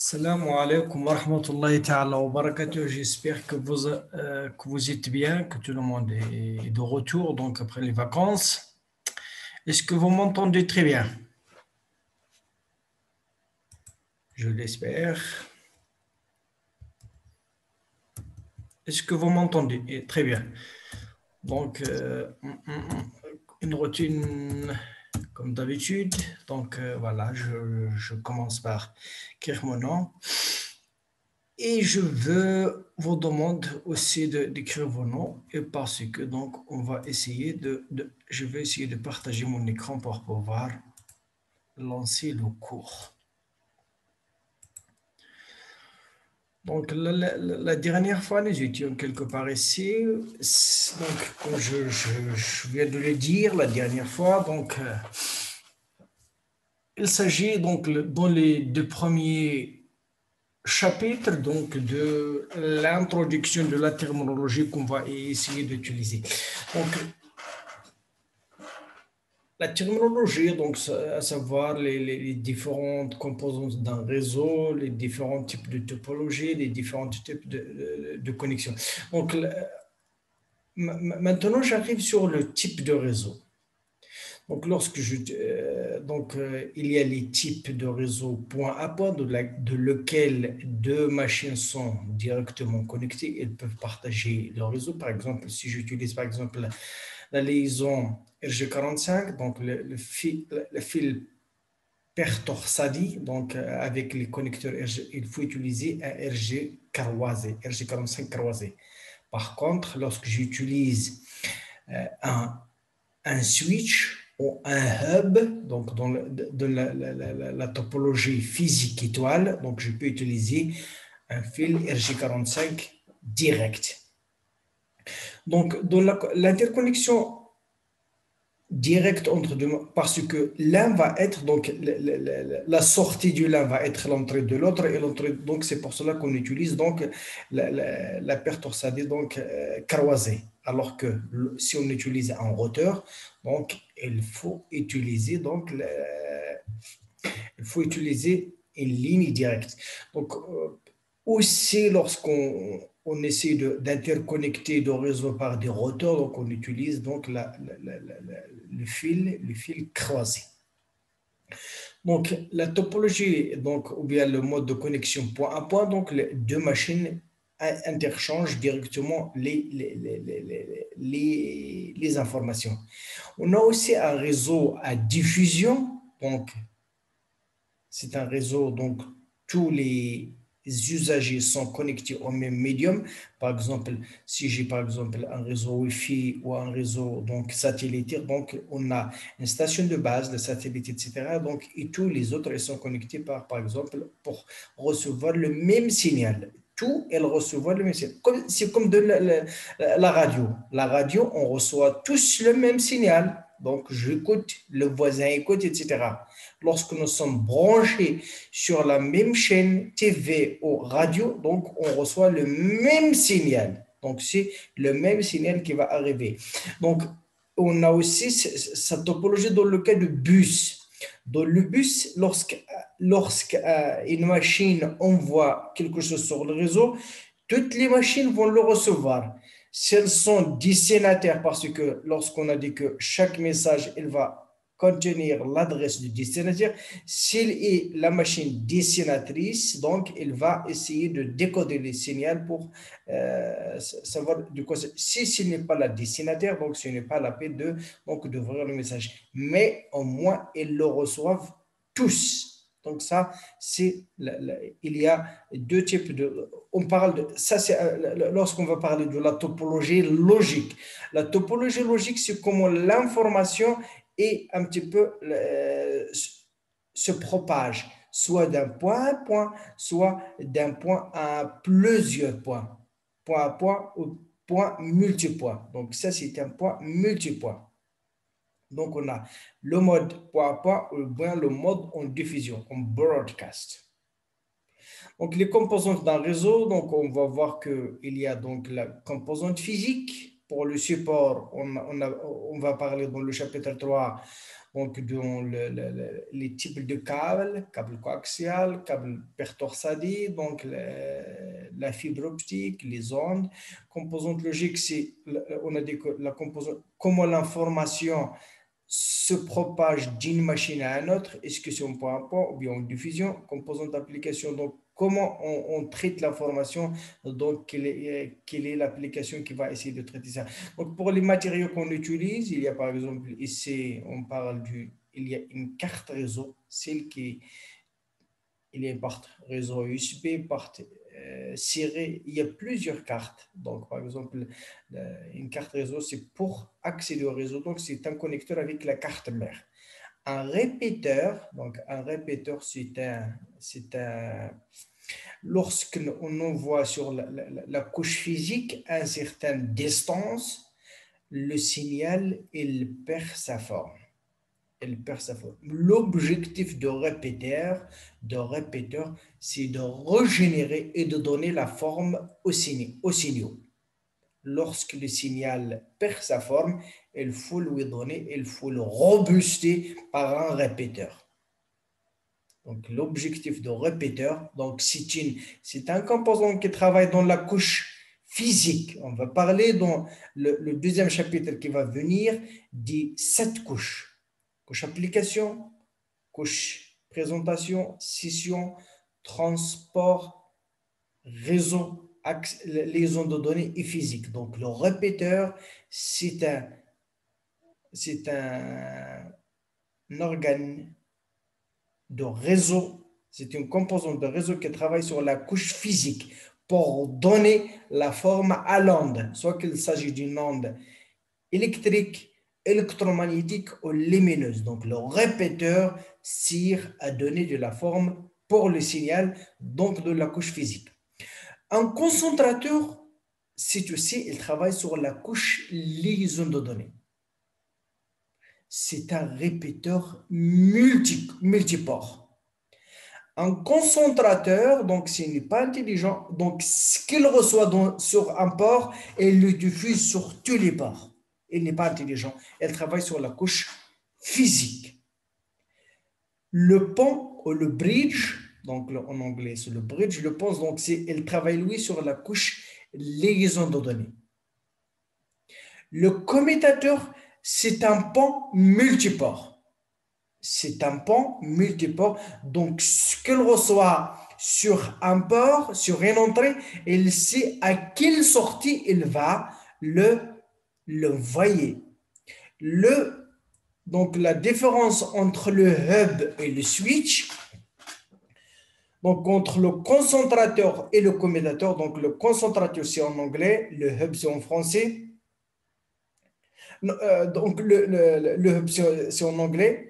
Salam alaikum wa rahmatullahi ta'ala wa barakatuh. J'espère que vous êtes bien, que tout le monde est de retour donc après les vacances. Est-ce que vous m'entendez très bien? Je l'espère. Est-ce que vous m'entendez? Très bien. Donc, une routine comme d'habitude. Donc, voilà, je commence par écrire mon nom. Et je vous demande aussi d'écrire vos noms et parce que donc on va essayer je vais essayer de partager mon écran pour pouvoir lancer le cours. Donc la dernière fois nous étions quelque part ici. Donc comme je viens de le dire la dernière fois, donc il s'agit donc dans les deux premiers chapitre donc de l'introduction de la terminologie qu'on va essayer d'utiliser. Donc, la terminologie, donc à savoir les différentes composantes d'un réseau, les différents types de topologie, les différents types de connexions. Donc, maintenant, j'arrive sur le type de réseau. Donc, il y a les types de réseaux point à point de lequel deux machines sont directement connectées. Elles peuvent partager leur réseau. Par exemple, si j'utilise par exemple la liaison RG45, donc le fil pertorsadi, donc avec les connecteurs RG, il faut utiliser un RG croisé, RG45 croisé. Par contre, lorsque j'utilise un switch ou un hub, donc dans la topologie physique étoile, donc je peux utiliser un fil RG45 direct. Donc, dans l'interconnexion directe entre deux, parce que l'un va être, donc la sortie du l'un va être l'entrée de l'autre, et l'entrée, donc c'est pour cela qu'on utilise donc la paire torsadée, donc croisée. Alors que si on utilise un routeur, donc il faut utiliser donc une ligne directe. Donc aussi lorsqu'on essaie d'interconnecter deux réseaux par des routeurs, donc on utilise donc le fil croisé. Donc la topologie, donc ou bien le mode de connexion point à point, donc les deux machines interchangent directement les informations. On a aussi un réseau à diffusion, donc c'est un réseau, donc tous les usagers sont connectés au même médium. Par exemple, si j'ai par exemple un réseau Wi-Fi ou un réseau donc satellitaire, donc on a une station de base, le satellite, etc. Donc, et tous les autres ils sont connectés par exemple, pour recevoir le même signal. Tout, elles reçoivent le même signal. C'est comme de la radio. La radio, on reçoit tous le même signal. Donc, j'écoute, le voisin écoute, etc. Lorsque nous sommes branchés sur la même chaîne TV ou radio, donc on reçoit le même signal. Donc, c'est le même signal qui va arriver. Donc, on a aussi cette topologie dans le cas de bus. Dans le bus, lorsqu'une machine envoie quelque chose sur le réseau, toutes les machines vont le recevoir. Si elles sont destinataires, parce que lorsqu'on a dit que chaque message, il va contenir l'adresse du destinataire, s'il est la machine destinatrice, donc il va essayer de décoder les signaux pour savoir de quoi c'est. Si ce n'est pas la destinataire, donc ce n'est pas la peine d'ouvrir le message. Mais au moins, ils le reçoivent tous. Donc ça, il y a deux types de... On parle de... Ça, c'est lorsqu'on va parler de la topologie logique. La topologie logique, c'est comment l'information et un petit peu se propage, soit d'un point à point, soit d'un point à plusieurs points. Point à point ou point multipoint. Donc ça, c'est un point multipoint. Donc on a le mode point à point ou bien le mode en diffusion, en broadcast. Donc les composantes d'un réseau, donc on va voir qu'il y a donc la composante physique, pour le support, on va parler dans le chapitre 3 donc dans les types de câbles, câble coaxial, câble pertorsadi, donc la fibre optique, les ondes. Composante logique, c'est, on a dit que la composante, comment l'information se propage d'une machine à une autre, est-ce que c'est un point à point ou bien en diffusion, composante d'application, donc comment on traite l'information, donc quelle est l'application qui va essayer de traiter ça. Donc pour les matériaux qu'on utilise, il y a par exemple ici, on parle il y a une carte réseau, celle qui il y a une carte réseau USB, carte serrée, il y a plusieurs cartes. Donc, par exemple, une carte réseau, c'est pour accéder au réseau. Donc, c'est un connecteur avec la carte mère. Un répéteur, donc un répéteur, lorsqu'on envoie sur la couche physique à une certaine distance, le signal, il perd sa forme. L'objectif de répéteur, c'est de régénérer et de donner la forme aux signaux. Lorsque le signal perd sa forme, il faut le robuster par un répéteur. Donc, l'objectif de répéteur, donc c'est un composant qui travaille dans la couche physique. On va parler dans le deuxième chapitre qui va venir des 7 couches. Couche application, couche présentation, session, transport, réseau, liaison de données et physique. Donc, le répéteur, c'est un organe de réseau, c'est une composante de réseau qui travaille sur la couche physique pour donner la forme à l'onde, soit qu'il s'agit d'une onde électrique, électromagnétique ou lumineuse. Donc, le répéteur sert à donner de la forme pour le signal, donc de la couche physique. Un concentrateur, si tu sais, il travaille sur la couche liaison de données. C'est un répéteur multiport. Un concentrateur, donc s'il n'est pas intelligent, donc ce qu'il reçoit sur un port, il le diffuse sur tous les ports. Il n'est pas intelligent. Il travaille sur la couche physique. Le pont ou le bridge, donc en anglais c'est le bridge, le pont, donc il travaille lui sur la couche liaison de données. Le commutateur, c'est un pont multiport. C'est un pont multiport. Donc, ce qu'il reçoit sur un port, sur une entrée, il sait à quelle sortie il va l'envoyer. Donc, la différence entre le hub et le switch, donc entre le concentrateur et le commutateur, donc le concentrateur c'est en anglais, le hub c'est en français. Donc, le hub c'est en anglais.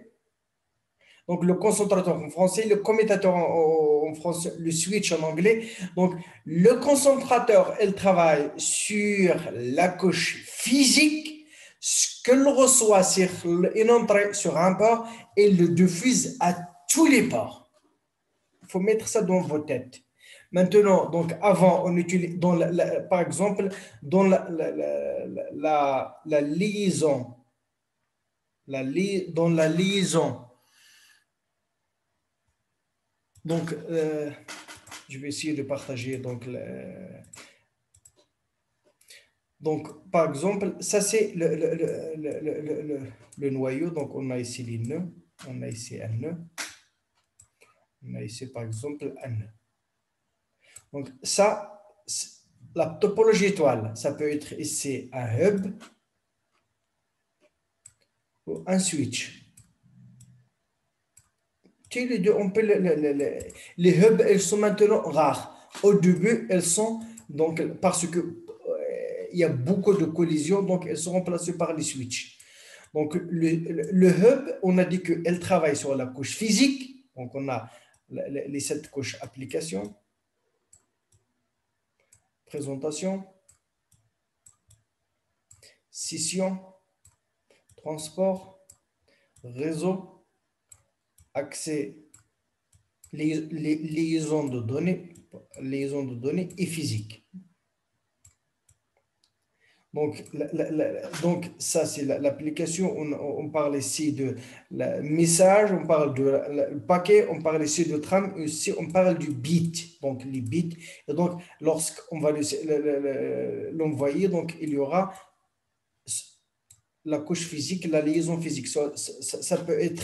Donc, le concentrateur en français, le commutateur en français, le switch en anglais. Donc, le concentrateur, il travaille sur la couche physique. Ce qu'il reçoit sur une entrée sur un port, il le diffuse à tous les ports. Il faut mettre ça dans vos têtes. Maintenant, donc avant, on utilise, par exemple, dans la liaison, dans la liaison. Donc, je vais essayer de partager. Donc, par exemple, ça c'est le noyau. Donc, on a ici les nœuds. On a ici un nœud. On a ici, par exemple, un nœud. Donc, ça, la topologie étoile, ça peut être ici un hub ou un switch. Les deux, on peut les hubs, elles sont maintenant rares. Au début, elles sont, donc, parce que il y a beaucoup de collisions, donc elles sont remplacées par les switches. Donc, le hub, on a dit qu'elle travaille sur la couche physique. Donc, on a les 7 couches application, présentation, session, transport, réseau, accès, liaison de données et physique. Donc ça, c'est l'application. On parle ici de message, on parle de le paquet, on parle ici de trame, aussi on parle du bit. Donc les bits. Et donc, lorsqu'on va l'envoyer, donc il y aura la couche physique, la liaison physique. Ça peut être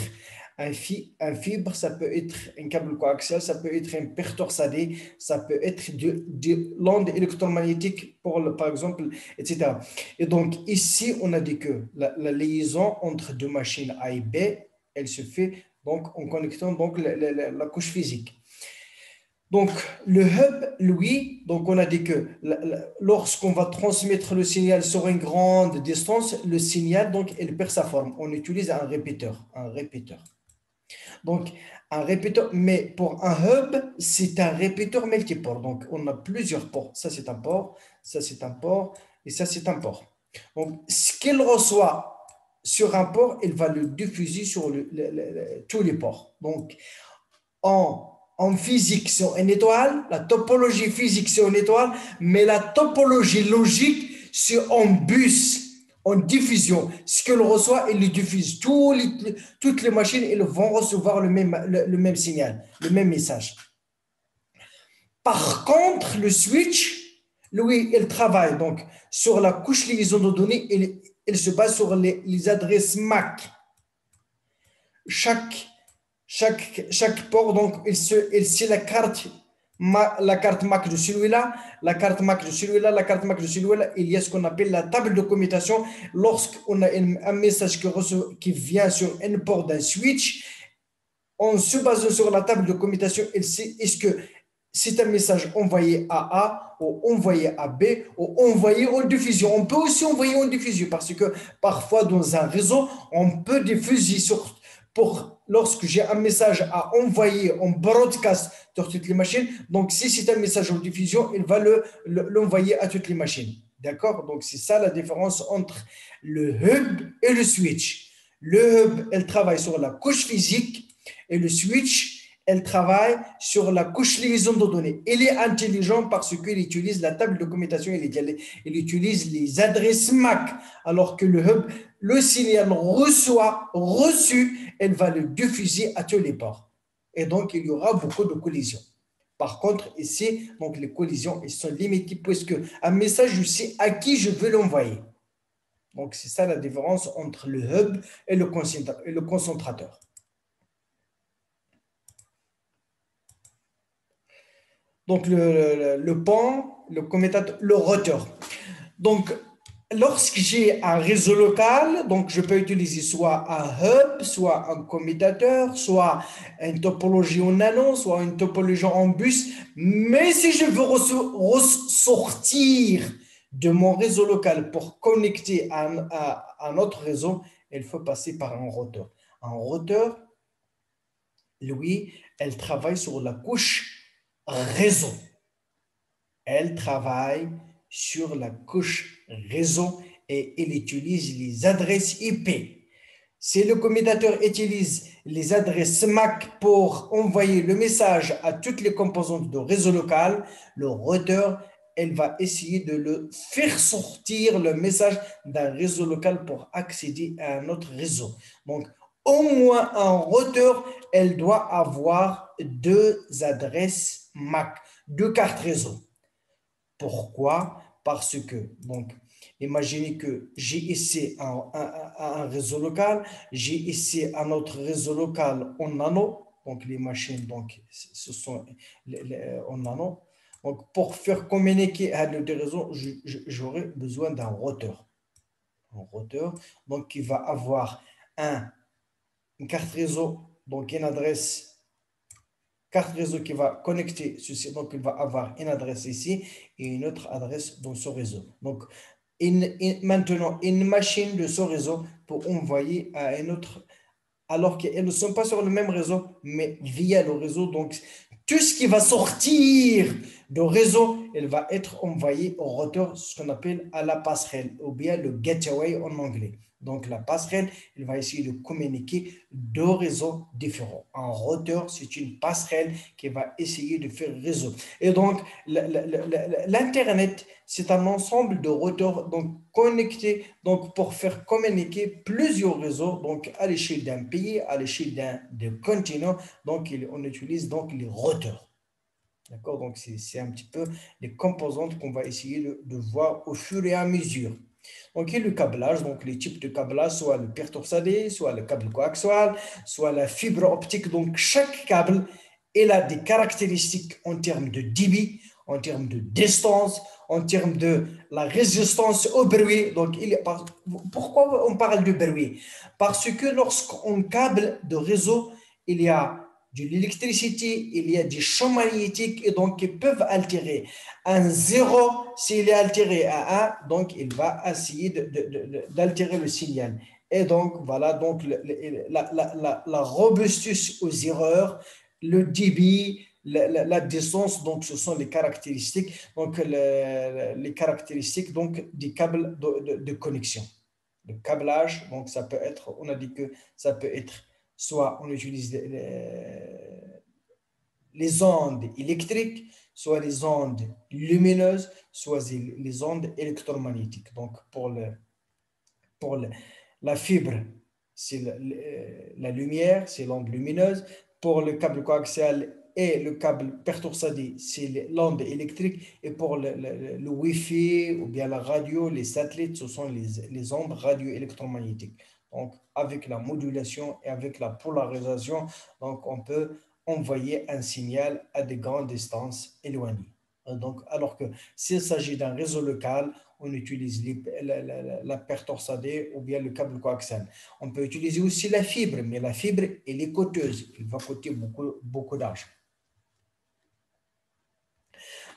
un fibre, ça peut être un câble coaxial, ça peut être un paire torsadé, ça peut être de l'onde électromagnétique, par exemple, etc. Et donc, ici, on a dit que la liaison entre deux machines A et B, elle se fait donc, en connectant donc, la couche physique. Donc, le hub, lui, donc on a dit que lorsqu'on va transmettre le signal sur une grande distance, le signal, donc, il perd sa forme. On utilise un répéteur, un répéteur. Donc, un répéteur, mais pour un hub, c'est un répéteur multiport. Donc, on a plusieurs ports. Ça, c'est un port, ça, c'est un port, et ça, c'est un port. Donc, ce qu'il reçoit sur un port, il va le diffuser sur tous les ports. Donc, en physique, c'est une étoile, la topologie physique, c'est une étoile, mais la topologie logique, c'est en bus, en diffusion. Ce qu'elle reçoit, il le diffuse. Toutes les machines, elles vont recevoir le même signal, le même message. Par contre, le switch, lui, il travaille donc sur la couche liaison de données, il se base sur les adresses MAC. Chaque port, donc, c'est la carte MAC de celui-là, la carte MAC de celui-là, la carte MAC de celui-là. Il y a ce qu'on appelle la table de commutation. Lorsqu'on a un message qui vient sur un port d'un switch, on se base sur la table de commutation. Est-ce que c'est un message envoyé à A ou envoyé à B ou envoyé en diffusion. On peut aussi envoyer en diffusion parce que parfois dans un réseau, on peut diffuser lorsque j'ai un message à envoyer en broadcast sur toutes les machines. Donc, si c'est un message en diffusion, il va l'envoyer à toutes les machines. D'accord? Donc, c'est ça la différence entre le hub et le switch. Le hub, elle travaille sur la couche physique et le switch, elle travaille sur la couche liaison de données. Il est intelligent parce qu'il utilise la table de commutation, il utilise les adresses MAC, alors que le hub, le signal reçu, elle va le diffuser à tous les ports. Et donc, il y aura beaucoup de collisions. Par contre, ici, donc les collisions elles sont limitées puisque un message, je sais à qui je veux l'envoyer. Donc, c'est ça la différence entre le hub et le concentrateur. Donc, le pont, le commutateur, le rotor. Donc, lorsque j'ai un réseau local, donc je peux utiliser soit un hub, soit un commutateur, soit une topologie en nano, soit une topologie en bus. Mais si je veux ressortir de mon réseau local pour connecter à un autre réseau, il faut passer par un rotor. Un rotor, lui, elle travaille sur la couche réseau. Elle travaille sur la couche réseau et elle utilise les adresses IP. Si le commutateur utilise les adresses MAC pour envoyer le message à toutes les composantes du réseau local, le routeur, elle va essayer de le faire sortir le message d'un réseau local pour accéder à un autre réseau. Donc, au moins un routeur, elle doit avoir deux adresses MAC, deux cartes réseau. Pourquoi? Parce que, donc, imaginez que j'ai ici un réseau local, j'ai ici un autre réseau local en nano, donc les machines, donc, ce sont en nano. Donc, pour faire communiquer à deux réseaux, j'aurai besoin d'un routeur. Un routeur, donc, qui va avoir une carte réseau, donc une adresse carte réseau qui va connecter ceci, donc il va avoir une adresse ici et une autre adresse dans ce réseau. Donc, maintenant, une machine de ce réseau pour envoyer à un autre, alors qu'elles ne sont pas sur le même réseau, mais via le réseau. Donc, tout ce qui va sortir du réseau, il va être envoyé au routeur, ce qu'on appelle à la passerelle, ou bien le gateway en anglais. Donc, la passerelle, elle va essayer de communiquer deux réseaux différents. Un routeur, c'est une passerelle qui va essayer de faire réseau. Et donc, l'Internet, c'est un ensemble de routeurs donc, connectés donc, pour faire communiquer plusieurs réseaux donc, à l'échelle d'un pays, à l'échelle d'un continent. Donc, on utilise donc les routeurs. D'accord? Donc, c'est un petit peu les composantes qu'on va essayer de voir au fur et à mesure. Donc, il y a le câblage, donc les types de câblage, soit le paire torsadé, soit le câble coaxial, soit la fibre optique. Donc, chaque câble, il a des caractéristiques en termes de débit, en termes de distance, en termes de la résistance au bruit. Donc, pourquoi on parle de bruit? Parce que lorsqu'on câble de réseau, il y a de l'électricité, il y a des champs magnétiques et donc ils peuvent altérer. Un zéro, s'il est altéré à 1, donc il va essayer d'altérer le signal. Et donc, voilà, donc la robustesse aux erreurs, le débit, la distance, donc ce sont les caractéristiques, donc les caractéristiques donc, des câbles de connexion. Le câblage, donc ça peut être, on a dit que ça peut être soit on utilise les ondes électriques, soit les ondes lumineuses, soit les ondes électromagnétiques. Donc, pour la fibre, c'est la lumière, c'est l'onde lumineuse. Pour le câble coaxial et le câble pertorsadé, c'est l'onde électrique. Et pour le Wi-Fi ou bien la radio, les satellites, ce sont les ondes radio-électromagnétiques. Donc, avec la modulation et avec la polarisation, donc on peut envoyer un signal à des grandes distances éloignées. Donc, alors que s'il s'agit d'un réseau local, on utilise la paire torsadée ou bien le câble coaxial. On peut utiliser aussi la fibre, mais la fibre, elle est coûteuse. Elle va coûter beaucoup, beaucoup d'argent.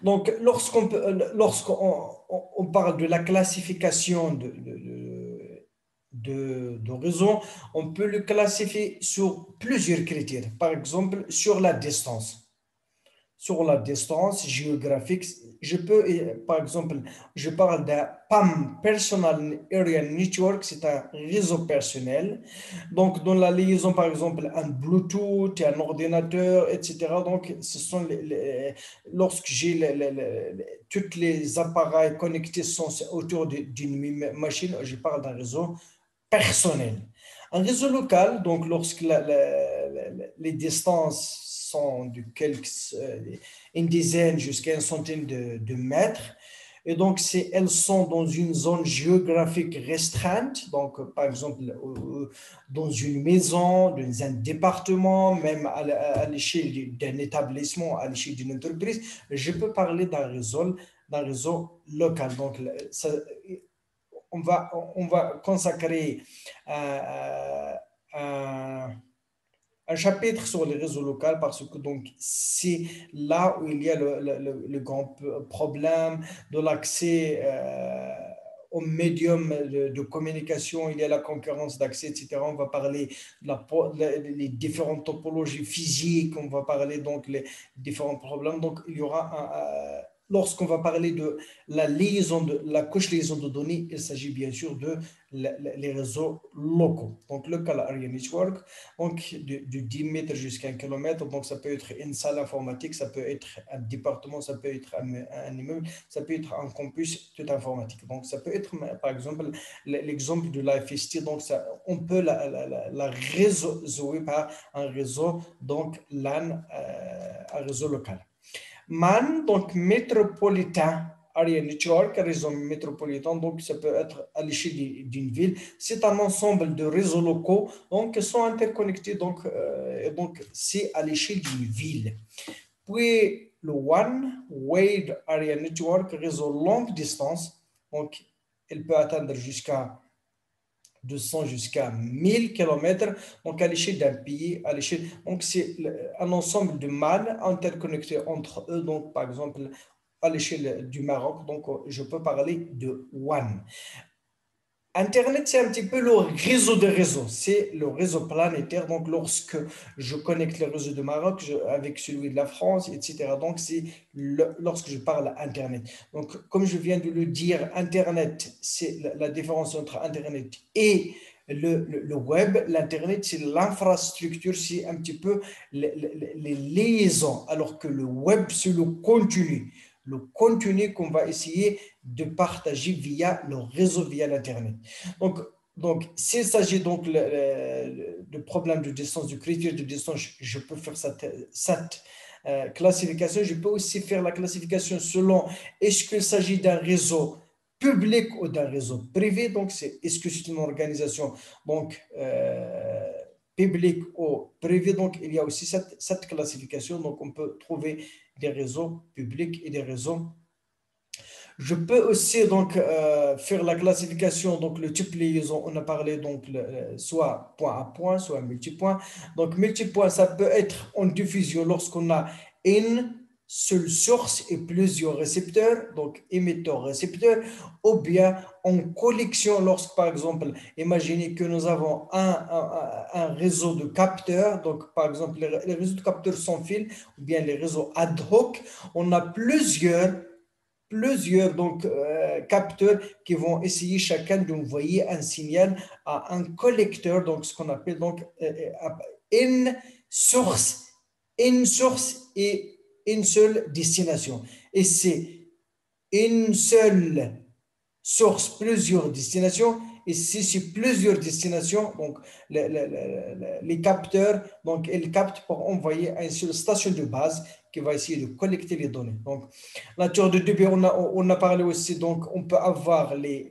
Donc, lorsqu'on parle de la classification de réseau, on peut le classifier sur plusieurs critères. Par exemple, sur la distance. Sur la distance géographique, je peux, par exemple, je parle d'un PAM, Personal Area Network, c'est un réseau personnel. Donc, dans la liaison, par exemple, un Bluetooth, un ordinateur, etc. Donc, ce sont lorsque j'ai tous les appareils connectés sont autour d'une machine, je parle d'un réseau personnel. Un réseau local, donc lorsque les distances sont de une dizaine jusqu'à une centaine de mètres, et donc elles sont dans une zone géographique restreinte, donc par exemple dans une maison, dans un département, même à l'échelle d'un établissement, à l'échelle d'une entreprise, je peux parler d'un réseau local. Donc, ça, on va consacrer un, un chapitre sur les réseaux locaux parce que donc c'est là où il y a le grand problème de l'accès au médium de communication, il y a la concurrence d'accès, etc. On va parler les différentes topologies physiques, on va parler donc les différents problèmes. Donc il y aura lorsqu'on va parler de la couche liaison de données, il s'agit bien sûr de les réseaux locaux. Donc, local area network, donc de 10 mètres jusqu'à 1 kilomètre. Donc, ça peut être une salle informatique, ça peut être un département, ça peut être un immeuble, ça peut être un campus tout informatique. Donc, ça peut être, par exemple, l'exemple de la FST. Donc, on peut la réseauer par un réseau, donc LAN, un réseau local. MAN, donc métropolitain, area network, réseau métropolitain, donc ça peut être à l'échelle d'une ville. C'est un ensemble de réseaux locaux donc, qui sont interconnectés, donc c'est à l'échelle d'une ville. Puis le One Wide Area Network, réseau longue distance, donc il peut atteindre jusqu'à 200 jusqu'à 1000 km, donc à l'échelle d'un pays, à l'échelle. Donc, c'est un ensemble de MAN interconnectés entre eux. Donc, par exemple, à l'échelle du Maroc, donc je peux parler de WAN. Internet, c'est un petit peu le réseau des réseaux. C'est le réseau planétaire. Donc, lorsque je connecte le réseau de Maroc avec celui de la France, etc. Donc, c'est lorsque je parle Internet. Donc, comme je viens de le dire, Internet, c'est la différence entre Internet et le web. L'Internet, c'est l'infrastructure, c'est un petit peu les liaisons, alors que le web, c'est le contenu. Le contenu qu'on va essayer de partager via le réseau, via l'Internet. Donc, donc s'il s'agit donc de problème de distance, de critère de distance, je peux faire cette classification. Je peux aussi faire la classification selon est-ce qu'il s'agit d'un réseau public ou d'un réseau privé. Donc, est-ce que c'est une organisation donc, publique ou privée. Donc, il y a aussi cette classification. Donc, on peut trouver des réseaux publics et des réseaux. Je peux aussi donc faire la classification, donc le type liaison, on a parlé donc soit point à point, soit multipoint. Donc multipoint, ça peut être en diffusion lorsqu'on a une seule source et plusieurs récepteurs, donc émetteur-récepteur, ou bien en collection lorsque par exemple, imaginez que nous avons un réseau de capteurs, donc par exemple les réseaux de capteurs sans fil, ou bien les réseaux ad hoc, on a plusieurs donc, capteurs qui vont essayer chacun d'envoyer un signal à un collecteur, donc ce qu'on appelle donc une source, une source et une seule destination. Et c'est une seule source, plusieurs destinations. Et si c'est plusieurs destinations, donc les capteurs, donc ils captent pour envoyer à une seule station de base qui va essayer de collecter les données. Donc, la tour de débit, on a parlé aussi, donc on peut avoir les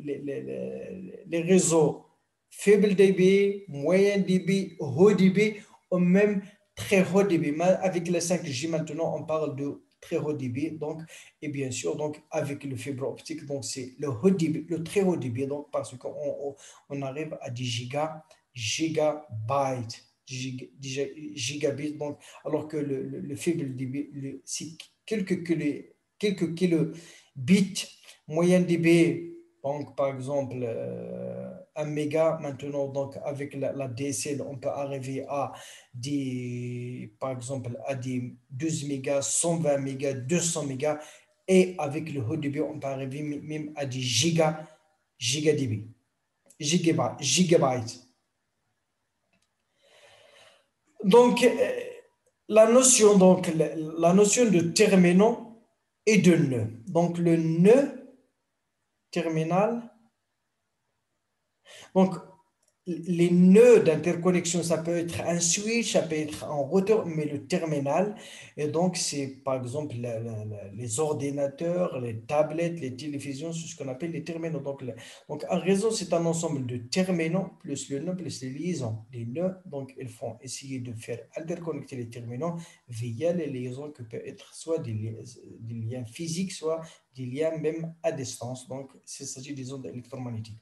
réseaux faible débit, moyen débit, haut débit, ou même très haut débit. Mais avec le 5G maintenant, on parle de très haut débit. Donc, et bien sûr, donc, avec le fibre optique, donc c'est le haut débit, le très haut débit, donc, parce qu'on arrive à 10 gigabytes, gigabits, donc, alors que le fibre débit, c'est quelques kilobits, moyen débit, donc, par exemple, 1 méga, maintenant, donc, avec la DSL, on peut arriver à par exemple, à des 12 mégas, 120 mégas, 200 mégas, et avec le haut débit, on peut arriver même à des gigadébits, gigabytes. Donc, la notion de terminal et de nœud. Donc, le nœud terminal, donc, les nœuds d'interconnexion, ça peut être un switch, ça peut être un routeur, mais le terminal, et donc c'est par exemple les ordinateurs, les tablettes, les télévisions, c'est ce qu'on appelle les terminaux. Donc un réseau, c'est un ensemble de terminaux, plus le nœud, plus les liaisons. Les nœuds, donc ils font essayer de faire interconnecter les terminaux via les liaisons qui peuvent être soit des liens physiques, soit des liens même à distance. Donc il s'agit des ondes électromagnétiques.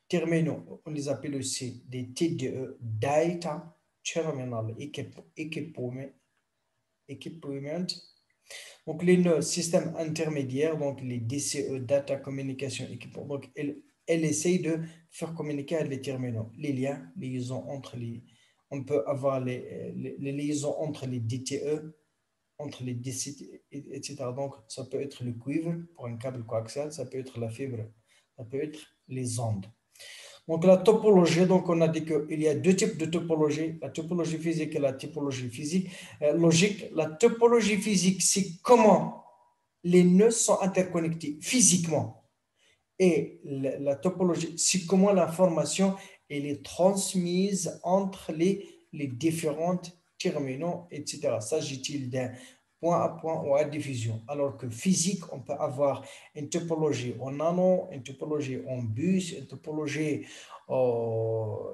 Terminaux, on les appelle aussi des TDE, Data Terminal Equipment. Donc, les systèmes intermédiaires, donc les DCE, Data Communication Equipment, donc elles essayent de faire communiquer les terminaux, les liens, les liaisons entre les. On peut avoir les liaisons entre les DTE, entre les DCT, etc. Donc, ça peut être le cuivre pour un câble coaxial, ça peut être la fibre, ça peut être les ondes. Donc la topologie, donc on a dit qu'il y a deux types de topologie, la topologie physique et la typologie physique, logique. La topologie physique, c'est comment les nœuds sont interconnectés physiquement. Et la topologie, c'est comment l'information elle est transmise entre les différentes terminaux, etc. S'agit-il d'un point à point ou à diffusion? Alors que physique, on peut avoir une topologie en anneau, une topologie en bus, une topologie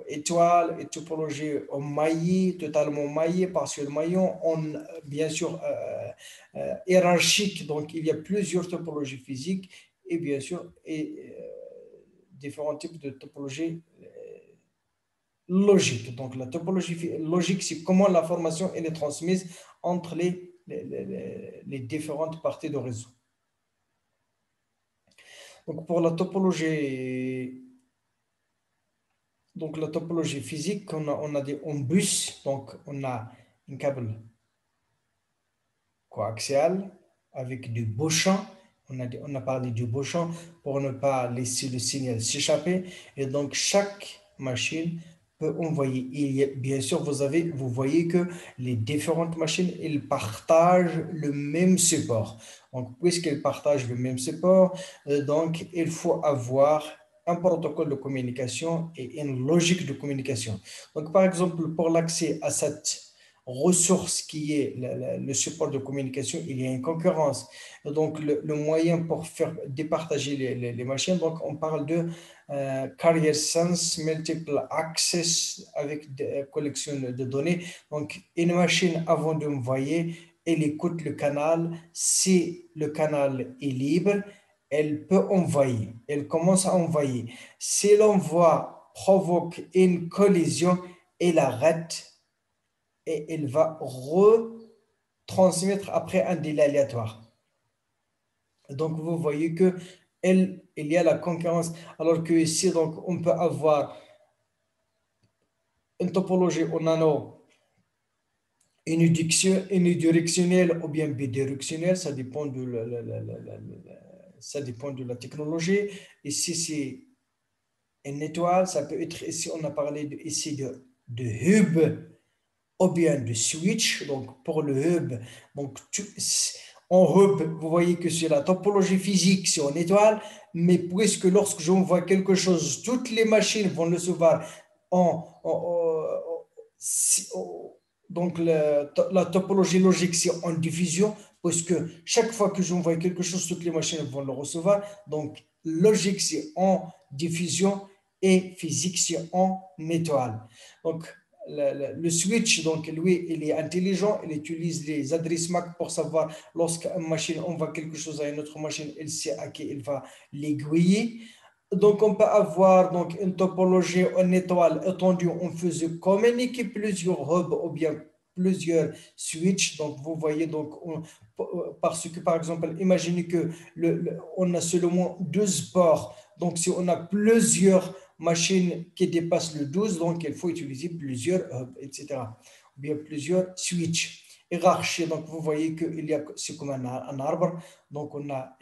étoile, une topologie en maillet, totalement maillé, partiel maillon, bien sûr hiérarchique. Donc, il y a plusieurs topologies physiques et bien sûr différents types de topologies logiques. Donc la topologie logique, c'est comment l'information est transmise entre les différentes parties du réseau. Donc pour la topologie donc la topologie physique, on a un bus, donc on a un câble coaxial avec du beau champ. On a parlé du beau champ pour ne pas laisser le signal s'échapper. Et donc, chaque machine peut envoyer. Bien sûr, vous voyez que les différentes machines, elles partagent le même support. Donc, puisqu'elles partagent le même support, donc, il faut avoir un protocole de communication et une logique de communication. Donc, par exemple, pour l'accès à cette ressource qui est le support de communication, il y a une concurrence. Donc, le moyen pour faire départager les machines, donc on parle de carrier sense, multiple access avec des collections de données. Donc, une machine, avant d'envoyer, elle écoute le canal. Si le canal est libre, elle peut envoyer. Elle commence à envoyer. Si l'envoi provoque une collision, elle arrête et elle va retransmettre après un délai aléatoire. Donc, vous voyez que il y a la concurrence, alors que ici, donc, on peut avoir une topologie en nano unidirectionnelle ou bien bidirectionnelle, ça dépend de ça dépend de la technologie. Ici, c'est une étoile, ça peut être, ici, on a parlé ici de hub ou bien de switch. Donc, pour le hub, donc en hub, vous voyez que c'est la topologie physique, c'est en étoile, mais puisque lorsque j'envoie quelque chose, toutes les machines vont le recevoir donc la topologie logique, c'est en diffusion, puisque chaque fois que j'envoie quelque chose, toutes les machines vont le recevoir. Donc, logique, c'est en diffusion et physique, c'est en étoile. Donc, le switch, donc lui, il est intelligent, il utilise les adresses MAC pour savoir lorsqu'une machine envoie quelque chose à une autre machine, il sait à qui il va l'aiguiller. Donc, on peut avoir donc, une topologie en étoile étendue. On faisait communiquer plusieurs hubs ou bien plusieurs switches. Donc, vous voyez, donc, parce que, par exemple, imaginez que on a seulement 12 ports. Donc, si on a plusieurs machines qui dépassent le 12, donc il faut utiliser plusieurs hubs, etc. Ou bien plusieurs switches. Hiérarchie, donc vous voyez que c'est comme un arbre, donc on a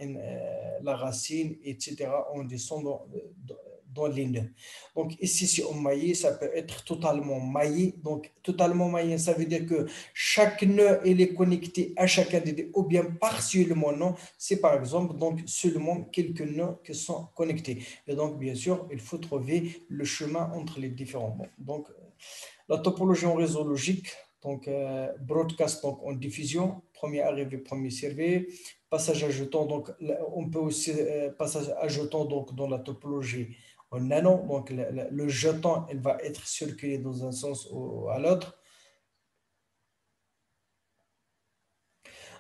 la racine, etc. On descend dans les nœuds. Donc ici, si on maille, ça peut être totalement maillé. Donc totalement maillé, ça veut dire que chaque nœud il est connecté à chacun des deux, ou bien partiellement non. C'est par exemple donc seulement quelques nœuds qui sont connectés. Et donc bien sûr, il faut trouver le chemin entre les différents. Bon, donc la topologie en réseau logique, donc broadcast donc en diffusion, premier arrivé, premier servi, passage à jeton, donc on peut aussi passage à jeton donc dans la topologie en nano, donc le jeton il va être circulé dans un sens ou à l'autre.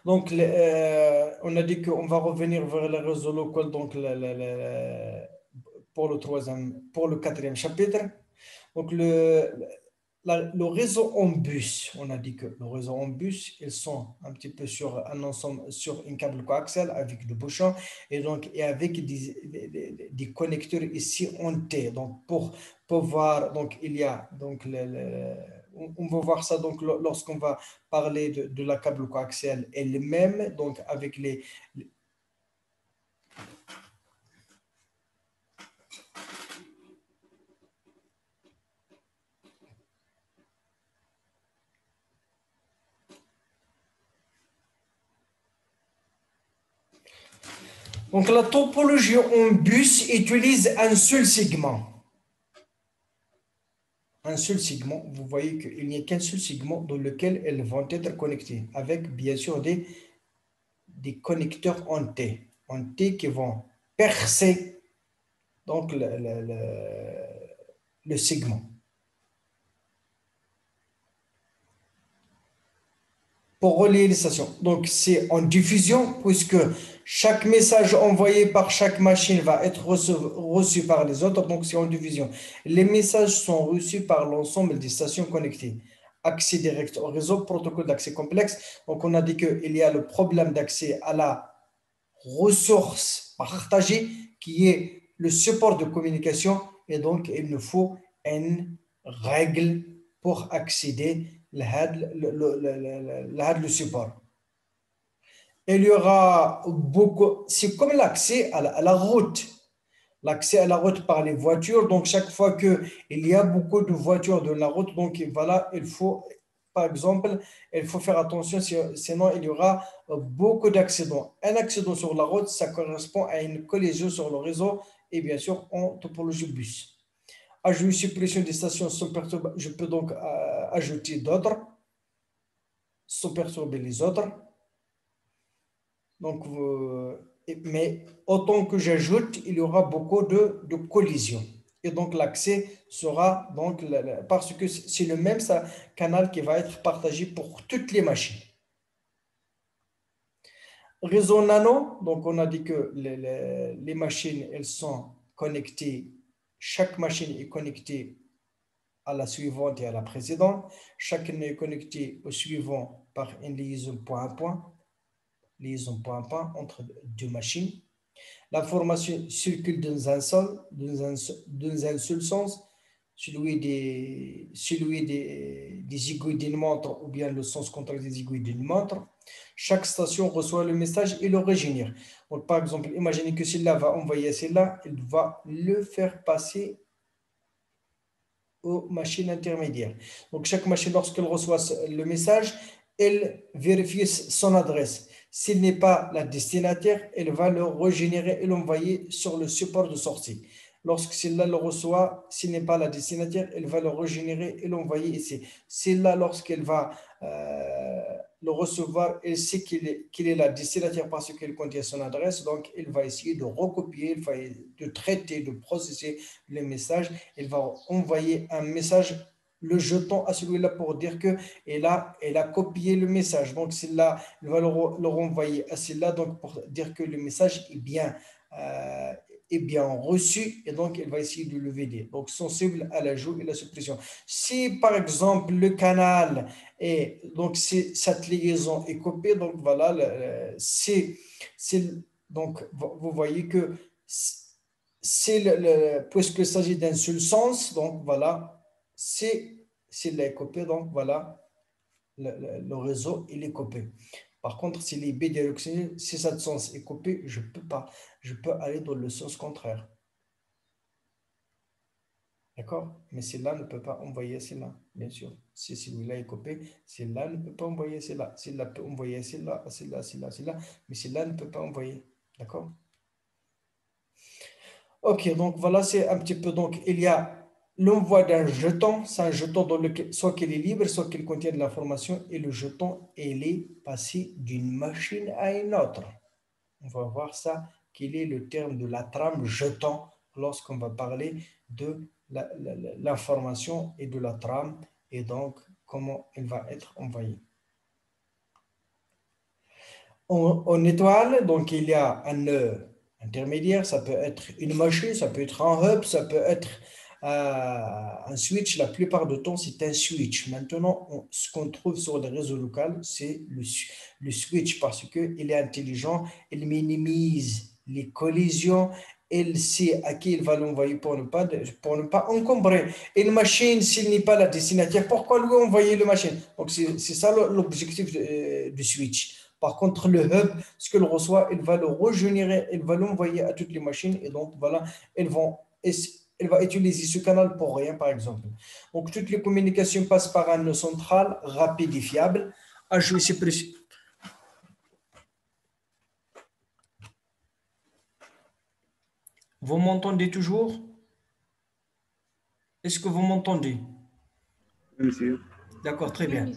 Donc on a dit qu'on va revenir vers les réseaux locaux donc pour le quatrième chapitre. Donc, le réseau en bus, on a dit que le réseau en bus, ils sont un petit peu sur un ensemble, sur un câble coaxial avec des bouchons et donc et avec des connecteurs ici en T. Donc, pour pouvoir, donc il y a donc on va voir ça donc lorsqu'on va parler de la câble coaxiale elle-même, donc avec donc la topologie en bus utilise un seul segment. Un seul segment, vous voyez qu'il n'y a qu'un seul segment dans lequel elles vont être connectées, avec bien sûr des connecteurs en T qui vont percer donc le segment. Pour relier les stations. Donc, c'est en diffusion, puisque chaque message envoyé par chaque machine va être reçu par les autres. Donc, c'est en diffusion. Les messages sont reçus par l'ensemble des stations connectées. Accès direct au réseau, protocole d'accès complexe. Donc, on a dit qu'il y a le problème d'accès à la ressource partagée, qui est le support de communication. Et donc, il nous faut une règle pour accéder le support. Il y aura beaucoup, c'est comme l'accès à la route. L'accès à la route par les voitures. Donc, chaque fois qu'il y a beaucoup de voitures de la route, donc voilà, il faut, par exemple, il faut faire attention, sinon il y aura beaucoup d'accidents. Un accident sur la route, ça correspond à une collision sur le réseau et bien sûr en topologie bus. Ajout suppression des stations sans perturber, je peux donc ajouter d'autres sans perturber les autres. Donc, mais autant que j'ajoute, il y aura beaucoup de collisions. Et donc, l'accès sera, donc, parce que c'est le même canal qui va être partagé pour toutes les machines. Réseau nano, donc on a dit que les machines, elles sont connectées, chaque machine est connectée à la suivante et à la précédente. Chacune est connectée au suivant par une liaison point à point. Liaison point à point entre deux machines. L'information circule dans un seul sens, celui des aiguilles d'une montre ou bien le sens contraire des aiguilles d'une montre. Chaque station reçoit le message et le régénère. Donc, par exemple, imaginez que celle-là va envoyer celle-là, il va le faire passer aux machines intermédiaires. Donc, chaque machine, lorsqu'elle reçoit le message, elle vérifie son adresse. S'il n'est pas la destinataire, elle va le régénérer et l'envoyer sur le support de sortie. Lorsque celle-là le reçoit, s'il n'est pas la destinataire, elle va le régénérer et l'envoyer ici. Celle-là, lorsqu'elle va le recevoir, elle sait qu'il est la destinataire parce qu'elle contient son adresse. Donc, elle va essayer de recopier, de traiter, de processer le message. Elle va envoyer un message le jeton à celui-là pour dire qu'elle a copié le message. Donc, celle-là, elle va le renvoyer à celle-là donc pour dire que le message est bien reçu et donc elle va essayer de le valider. Donc, sensible à l'ajout et la suppression. Si, par exemple, le canal donc cette liaison est copiée, donc voilà, donc vous voyez que puisqu'il s'agit d'un seul sens, donc voilà, s'il est copié, donc voilà, le réseau, il est copié. Par contre, si les bidirectionnels, si cette sens est copié, je peux pas. Je peux aller dans le sens contraire. D'accord? Mais celle-là ne peut pas envoyer celle-là, bien sûr. Si celui-là est copié, celle-là ne peut pas envoyer celle-là. Celle-là peut envoyer celle-là, celle-là, celle-là, celle-là, mais celle-là ne peut pas envoyer. D'accord? Ok, donc voilà, c'est un petit peu. Donc, il y a l'envoi d'un jeton. C'est un jeton dans lequel, soit qu'il est libre, soit qu'il contient de l'information. Et le jeton, il est passé d'une machine à une autre. On va voir ça, quel est le terme de la trame jeton lorsqu'on va parler de l'information et de la trame et donc comment elle va être envoyée. En étoile, donc il y a un nœud intermédiaire, ça peut être une machine, ça peut être un hub, ça peut être un switch. La plupart du temps, c'est un switch. Maintenant, ce qu'on trouve sur les réseaux locaux, c'est le switch parce qu'il est intelligent, il minimise les collisions, il sait à qui il va l'envoyer pour ne pas encombrer. Une machine, s'il n'est pas la destinataire, pourquoi lui envoyer la machine? Donc, c'est ça l'objectif du switch. Par contre, le hub, ce qu'il reçoit, il va le régénérer, il va l'envoyer à toutes les machines et donc voilà, elle va utiliser ce canal pour rien, par exemple. Donc, toutes les communications passent par un nœud central rapide et fiable. Ajout ici précis. Vous m'entendez toujours? Est-ce que vous m'entendez? Oui, monsieur. D'accord, très bien.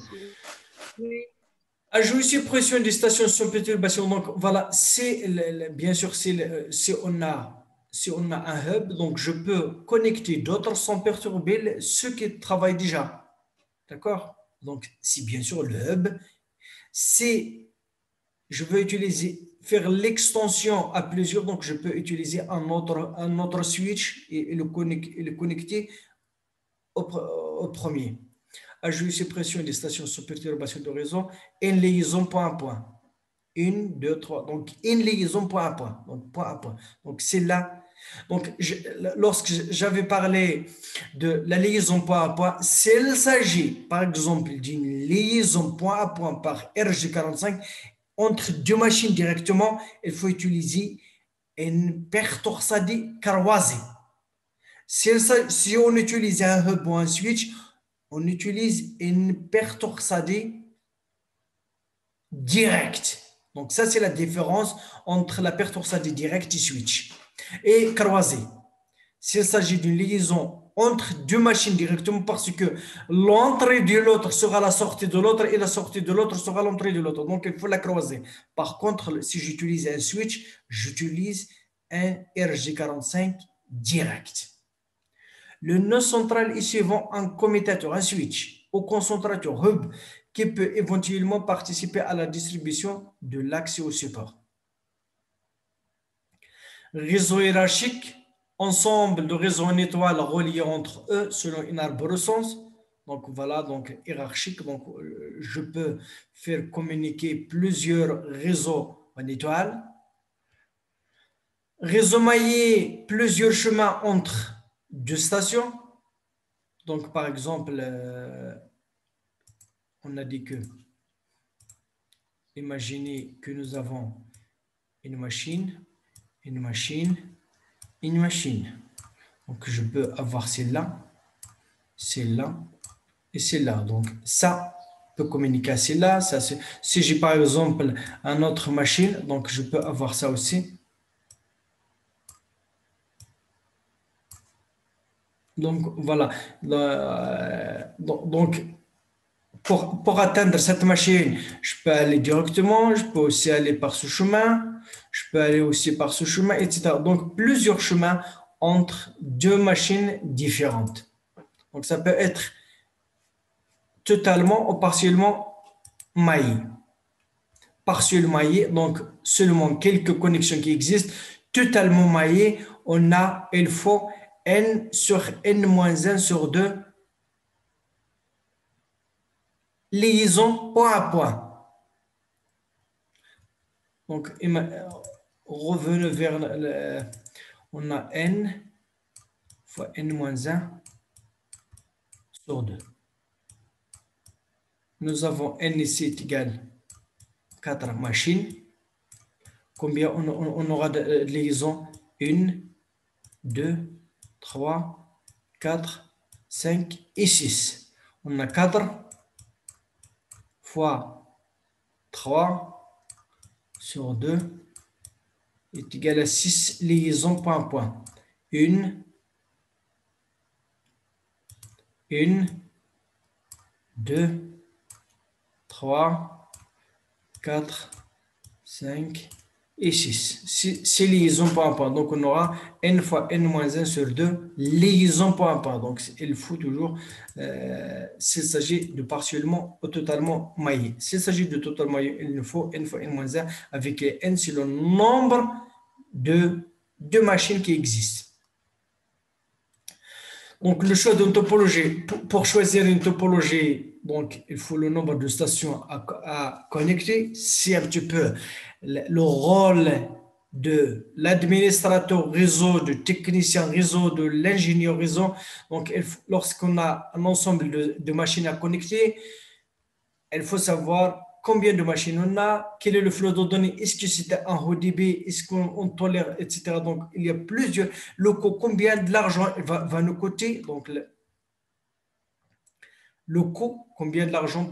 Oui. Ajout suppression des stations sans perturbation. Donc voilà, bien sûr, si on a un hub, donc je peux connecter d'autres sans perturber ceux qui travaillent déjà. D'accord? Donc, si bien sûr le hub, si je veux faire l'extension à plusieurs, donc je peux utiliser un autre switch et le connecter au premier. Ajout suppression des stations sous perturbation de réseau, une liaison point à point. Une, deux, trois. Donc, une liaison point à point. Donc, point à point. Donc, c'est là, Donc, lorsque j'avais parlé de la liaison point à point, s'il s'agit, par exemple, d'une liaison point à point par RJ45 entre deux machines directement, il faut utiliser une paire torsadée croisée. Si on utilise un hub ou un switch, on utilise une paire torsadée directe. Donc, ça, c'est la différence entre la paire torsadée directe et switch. Et croisée. S'il s'agit d'une liaison entre deux machines directement parce que l'entrée de l'autre sera la sortie de l'autre et la sortie de l'autre sera l'entrée de l'autre. Donc, il faut la croiser. Par contre, si j'utilise un switch, j'utilise un RJ45 direct. Le nœud central est suivant un commutateur, un switch, au concentrateur hub qui peut éventuellement participer à la distribution de l'accès au support. Réseau hiérarchique, ensemble de réseaux en étoile reliés entre eux selon une arborescence. Donc voilà, donc hiérarchique. Donc je peux faire communiquer plusieurs réseaux en étoile. Réseau maillé, plusieurs chemins entre deux stations. Donc par exemple, on a dit que, imaginez que nous avons une machine. Donc, je peux avoir celle-là et celle-là. Donc, ça peut communiquer à celle-là. Si j'ai par exemple une autre machine, donc je peux avoir ça aussi. Donc, voilà. Donc, pour atteindre cette machine, je peux aller directement, je peux aussi aller par ce chemin, je peux aller aussi par ce chemin, etc. Donc, plusieurs chemins entre deux machines différentes. Donc, ça peut être totalement ou partiellement maillé. Partiellement maillé, donc seulement quelques connexions qui existent. Totalement maillé, il faut n sur n-1 sur 2 liaison point à point. Donc, revenons vers on a n fois n-1 sur 2. Nous avons n ici est égal 4 machines. Combien on aura de liaisons? 1, 2, 3, 4, 5 et 6. On a 4 fois 3 sur 2 est égal à 6 liaisons point à point. 1, 2, 3, 4, 5 et 6. 6 liaisons point à point. Donc, on aura n fois n-1 sur 2 liaisons point à point. Donc, il faut toujours, s'il s'agit de partiellement ou totalement maillé. S'il s'agit de totalement maillé, il nous faut n fois n-1 avec n sur le nombre de machines qui existent. Donc, le choix d'une topologie, pour choisir une topologie, donc, il faut le nombre de stations à connecter. C'est un petit peu le rôle de l'administrateur réseau, du technicien réseau, de l'ingénieur réseau. Donc, lorsqu'on a un ensemble de machines à connecter, il faut savoir combien de machines on a, quel est le flux de données, est-ce que c'est un ODB, est-ce qu'on tolère, etc. Donc, il y a plusieurs locaux, combien de l'argent va nous coûter, donc le coût, combien de l'argent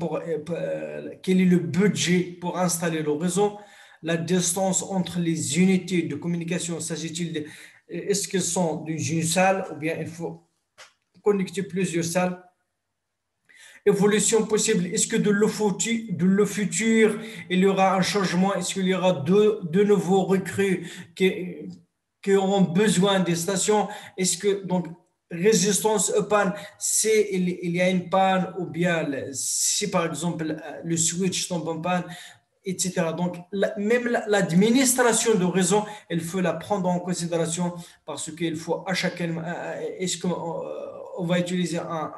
quel est le budget pour installer le réseau, la distance entre les unités de communication, s'agit-il est-ce qu'elles sont d'une salle ou bien il faut connecter plusieurs salles. Évolution possible, est-ce que de le futur, il y aura un changement, est-ce qu'il y aura de nouveaux recrues qui auront besoin des stations, est-ce que, donc, résistance aux pannes, si il y a une panne ou bien si par exemple le switch tombe en panne, etc. Donc, même l'administration de réseau, il faut la prendre en considération parce qu'il faut à chacun, est-ce qu'on va utiliser un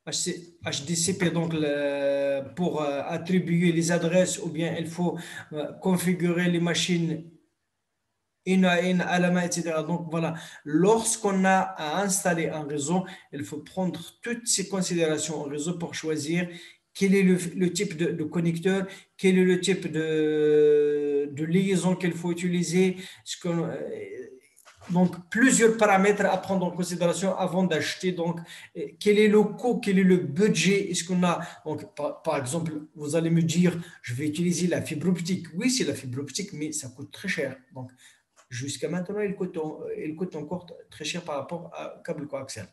HDCP, donc pour attribuer les adresses, ou bien il faut configurer les machines une à une à la main, etc. Donc voilà, lorsqu'on a à installer un réseau, il faut prendre toutes ces considérations au réseau pour choisir quel est le type de connecteur, quel est le type de liaison qu'il faut utiliser. Donc, plusieurs paramètres à prendre en considération avant d'acheter. Donc, quel est le coût, quel est le budget, est-ce qu'on a. Donc, par exemple, vous allez me dire, je vais utiliser la fibre optique. Oui, c'est la fibre optique, mais ça coûte très cher. Donc, jusqu'à maintenant, il coûte encore très cher par rapport à câble coaxial.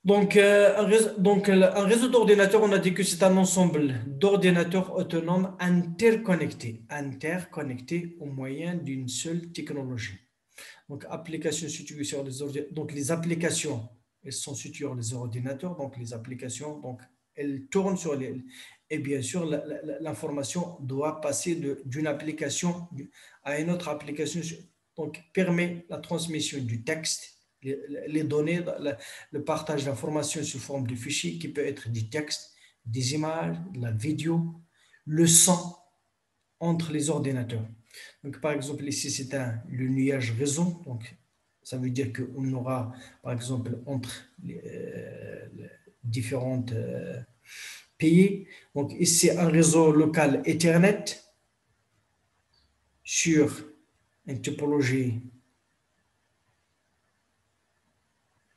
Donc, un réseau d'ordinateurs, on a dit que c'est un ensemble d'ordinateurs autonomes interconnectés au moyen d'une seule technologie. Donc, applications situées sur donc les applications, elles sont situées sur les ordinateurs. Donc, les applications, donc, elles tournent sur les. Et bien sûr, l'information doit passer d'une application à une autre application. Donc, permet la transmission du texte, les données, le partage d'informations sous forme de fichiers qui peut être du texte, des images, de la vidéo, le son entre les ordinateurs. Donc, par exemple, ici, c'est le nuage réseau. Donc, ça veut dire qu'on aura, par exemple, entre les différents pays. Donc, ici, un réseau local Ethernet sur une topologie.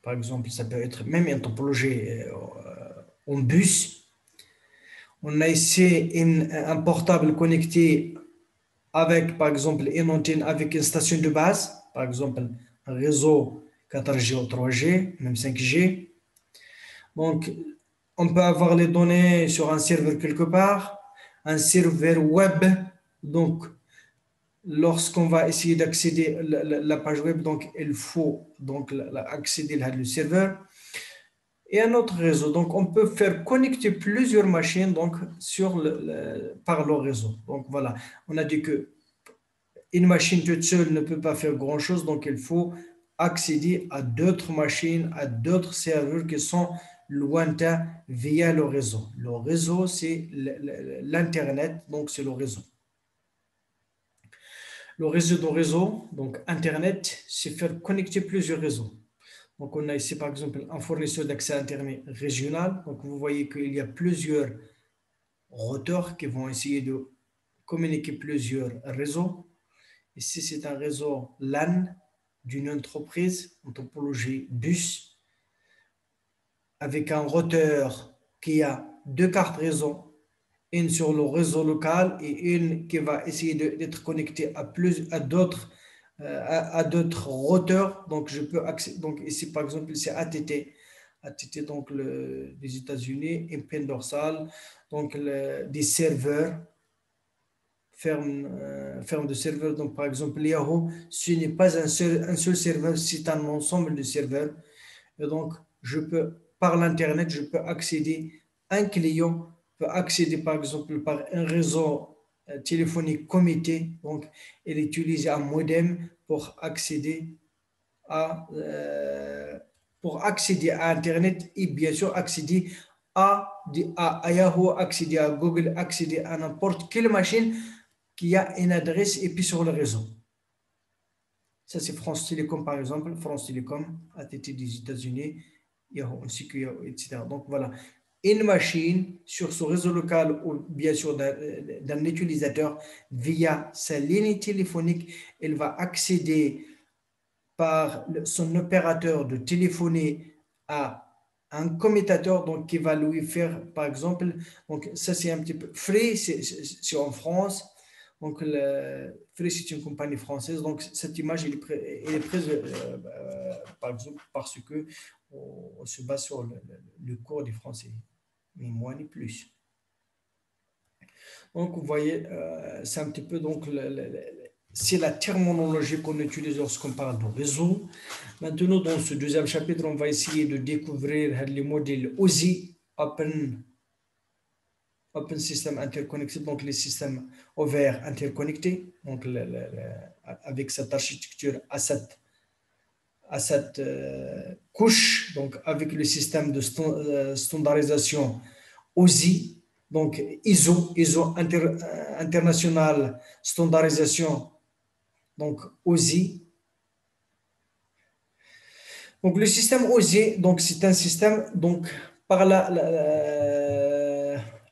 Par exemple, ça peut être même une topologie en bus. On a ici un portable connecté avec, par exemple, une antenne avec une station de base, par exemple, un réseau 4G ou 3G, même 5G. Donc, on peut avoir les données sur un serveur quelque part, un serveur web. Donc, lorsqu'on va essayer d'accéder à la page web, donc il faut donc accéder au serveur et un autre réseau. Donc, on peut faire connecter plusieurs machines donc, par le réseau. Donc, voilà, on a dit que une machine toute seule ne peut pas faire grand-chose, donc il faut accéder à d'autres machines, à d'autres serveurs qui sont lointains via le réseau. Le réseau, c'est l'Internet, donc c'est le réseau. Le réseau de réseau, donc Internet, c'est faire connecter plusieurs réseaux. Donc on a ici par exemple un fournisseur d'accès à Internet régional. Donc vous voyez qu'il y a plusieurs routeurs qui vont essayer de communiquer plusieurs réseaux. Ici, c'est un réseau LAN d'une entreprise en topologie bus avec un routeur qui a deux cartes réseau, une sur le réseau local et une qui va essayer d'être connectée à d'autres routeurs. Donc, je peux accéder. Donc, ici, par exemple, c'est ATT. ATT, donc des États-Unis, une pin dorsale, donc des serveurs ferme de serveurs. Donc, par exemple, Yahoo, ce n'est pas un seul serveur, c'est un ensemble de serveurs. Et donc, par l'Internet, je peux accéder, un client peut accéder, par exemple, par un réseau téléphonique comité. Donc, il utilise un modem à, euh, pour accéder à Internet et bien sûr accéder à Yahoo, accéder à Google, accéder à n'importe quelle machine qui a une adresse et puis sur le réseau. Ça, c'est France Télécom, par exemple. France Télécom, ATT des États-Unis, Yahoo, ainsi que Yahoo, etc. Donc, voilà. Une machine sur ce réseau local ou bien sûr d'un utilisateur via sa ligne téléphonique, elle va accéder par son opérateur de téléphoner à un commutateur donc qui va lui faire par exemple donc ça c'est un petit peu Free c'est en France donc Free c'est une compagnie française donc cette image elle est prise par exemple parce que on se base sur le cours des Français ni moins ni plus donc vous voyez c'est un petit peu donc c'est la terminologie qu'on utilise lorsqu'on parle de réseau. Maintenant, dans ce deuxième chapitre, on va essayer de découvrir les modèles OSI, Open System Interconnected, donc les systèmes ouverts interconnectés, donc avec cette architecture A7 à cette couche, donc avec le système de standardisation OSI, donc ISO International Standardisation, donc OSI. Donc le système OSI, donc c'est un système donc par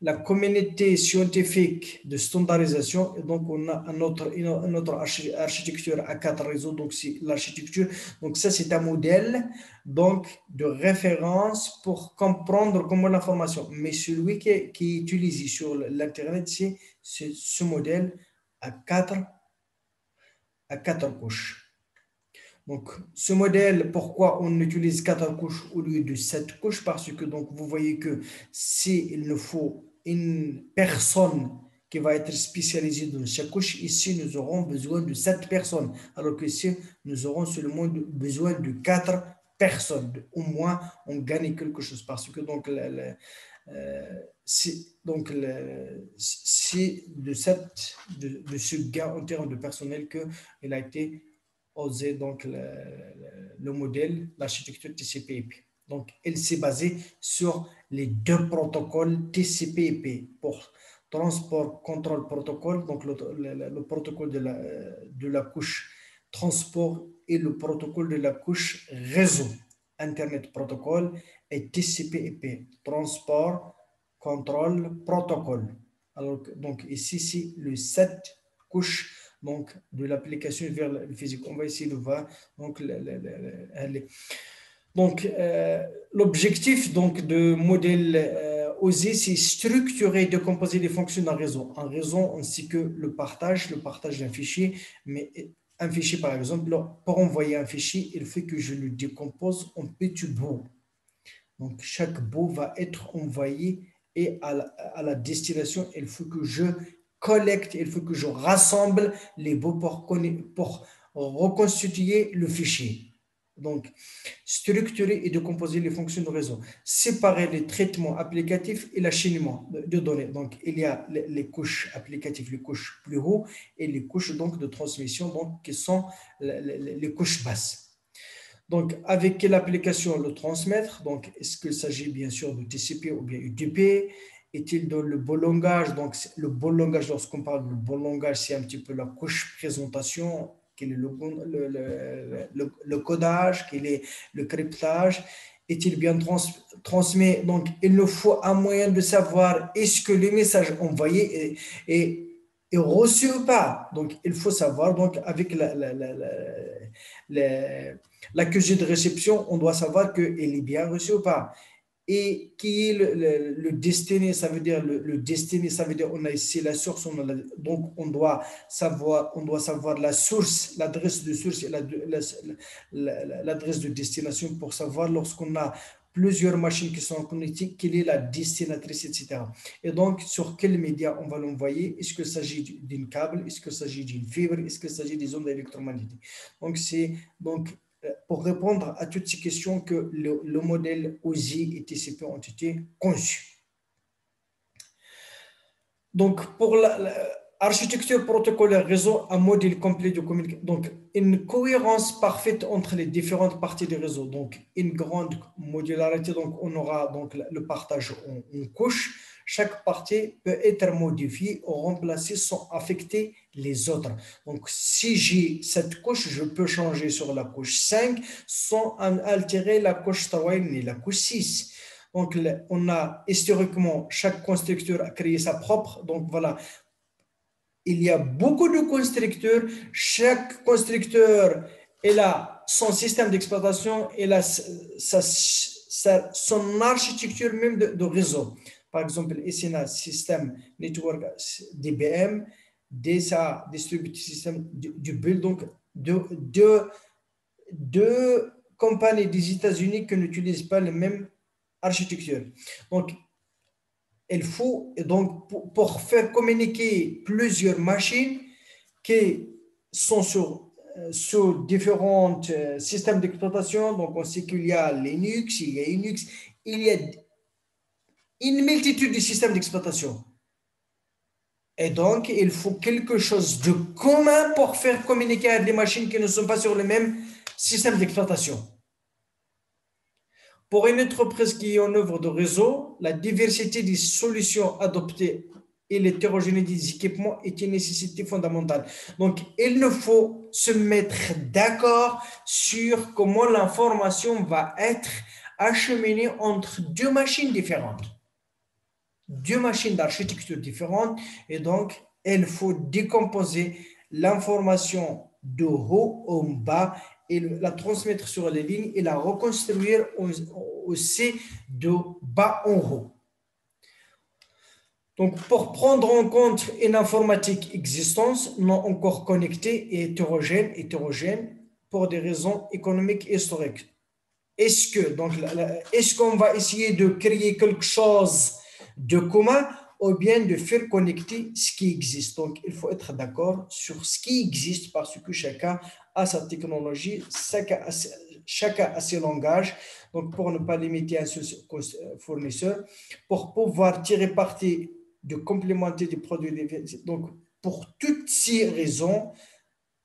la communauté scientifique de standardisation. Et donc on a une autre architecture à 4 réseaux. Donc c'est l'architecture. Donc ça c'est un modèle donc de référence pour comprendre comment l'information. Mais celui qui est utilisé sur l'internet, c'est ce modèle à quatre couches. Donc, ce modèle, pourquoi on utilise 4 couches au lieu de 7 couches? Parce que donc, vous voyez que s'il nous faut une personne qui va être spécialisée dans chaque couche, ici, nous aurons besoin de 7 personnes. Alors que ici, nous aurons seulement besoin de 4 personnes. Au moins, on gagne quelque chose. Parce que donc, c'est de ce gain en termes de personnel qu'il a été osé donc le modèle, l'architecture TCP/IP. Donc, elle s'est basée sur les 2 protocoles TCP/IP pour transport contrôle protocole, donc le protocole de la couche transport et le protocole de la couche réseau, Internet protocole et TCP/IP, transport contrôle protocole. Alors, donc ici, c'est le 7 couches donc de l'application vers le physique. On va essayer de voir donc donc l'objectif donc de modèle OSI, c'est structurer et décomposer les fonctions d'un réseau. Un réseau ainsi que le partage d'un fichier. Mais un fichier, par exemple, pour envoyer un fichier, il faut que je le décompose en petits bouts. Donc chaque bout va être envoyé et à la destination, il faut que je collecte, il faut que je rassemble les bouts pour reconstituer le fichier. Donc, structurer et décomposer les fonctions de réseau. Séparer les traitements applicatifs et l'acheminement de données. Donc, il y a les couches applicatives, les couches plus haut et les couches donc, de transmission donc, qui sont les couches basses. Donc, avec quelle application le transmettre? Donc, est-ce qu'il s'agit bien sûr de TCP ou bien UDP? Est-il dans le bon langage? Donc, le bon langage, lorsqu'on parle de bon langage, c'est un petit peu la couche présentation, quel est le codage, quel est le cryptage. Est-il bien transmis? Donc, il nous faut un moyen de savoir est-ce que le message envoyé est reçu ou pas. Donc, il faut savoir, donc, avec l'accusé de réception, on doit savoir qu'il est bien reçu ou pas. Et qui est le destiné, ça veut dire le destiné, ça veut dire on a ici la source, donc on doit savoir la source, l'adresse de source et l'adresse de destination pour savoir lorsqu'on a plusieurs machines qui sont connectées, quelle est la destinatrice, etc. Et donc, sur quel média on va l'envoyer? Est-ce qu'il s'agit d'une câble? Est-ce qu'il s'agit d'une fibre? Est-ce qu'il s'agit des ondes électromagnétiques? Donc, c'est pour répondre à toutes ces questions que le modèle OSI et TCP ont été conçus. Donc, pour l'architecture protocolaire réseau, un modèle complet de communication. Donc, une cohérence parfaite entre les différentes parties du réseau. Donc, une grande modularité. Donc, on aura donc le partage en couches. Chaque partie peut être modifiée ou remplacée sans affecter les autres. Donc, si j'ai cette couche, je peux changer sur la couche 5 sans altérer la couche 3 ni la couche 6. Donc, on a historiquement, chaque constructeur a créé sa propre. Donc, voilà, il y a beaucoup de constructeurs. Chaque constructeur a son système d'exploitation, il a son architecture même de réseau. Par exemple, ici, on a système network DBM, DSA, Distributed System du Build. Donc, deux compagnies des États-Unis qui n'utilisent pas la même architecture. Donc, il faut, donc, pour faire communiquer plusieurs machines qui sont sur différents systèmes d'exploitation. Donc, on sait qu'il y a Linux, il y a Unix, il y a une multitude de systèmes d'exploitation. Et donc, il faut quelque chose de commun pour faire communiquer avec des machines qui ne sont pas sur le même système d'exploitation. Pour une entreprise qui est en œuvre de réseau, la diversité des solutions adoptées et l'hétérogénéité des équipements est une nécessité fondamentale. Donc, il nous faut se mettre d'accord sur comment l'information va être acheminée entre deux machines différentes, deux machines d'architecture différentes, et donc, il faut décomposer l'information de haut en bas et la transmettre sur les lignes et la reconstruire aussi de bas en haut. Donc, pour prendre en compte une informatique existence non encore connectée et hétérogène pour des raisons économiques et historiques. Est-ce qu'on va essayer de créer quelque chose de commun ou bien de faire connecter ce qui existe? Donc, il faut être d'accord sur ce qui existe parce que chacun a sa technologie, chacun a ses langages. Donc, pour ne pas limiter un seul fournisseur, pour pouvoir tirer parti de complémenter des produits. Donc, pour toutes ces raisons,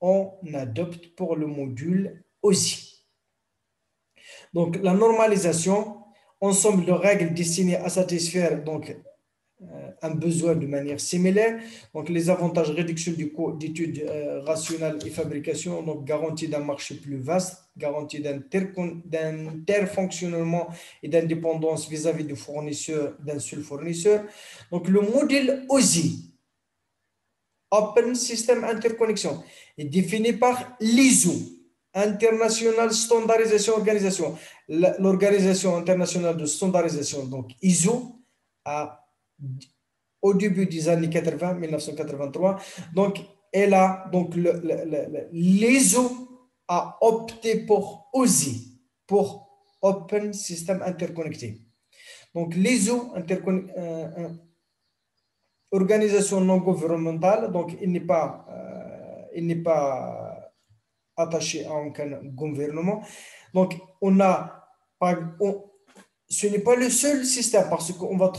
on adopte pour le module OSI. Donc, la normalisation, ensemble de règles destinées à satisfaire donc, un besoin de manière similaire. Donc, les avantages, réduction du coût d'études rationnelles et fabrication, donc garantie d'un marché plus vaste, garantie d'interfonctionnement et d'indépendance vis-à-vis du fournisseur, d'un seul fournisseur. Donc, le modèle OSI, Open System Interconnection, est défini par l'ISO, International Standardization Organisation. L'Organisation internationale de standardisation, donc ISO, au début des années 80, 1983, donc elle a, donc l'ISO a opté pour OSI, pour Open System Interconnecté. Donc l'ISO, organisation non gouvernementale, donc il n'est pas attaché à aucun gouvernement. Donc, ce n'est pas le seul système parce qu'on va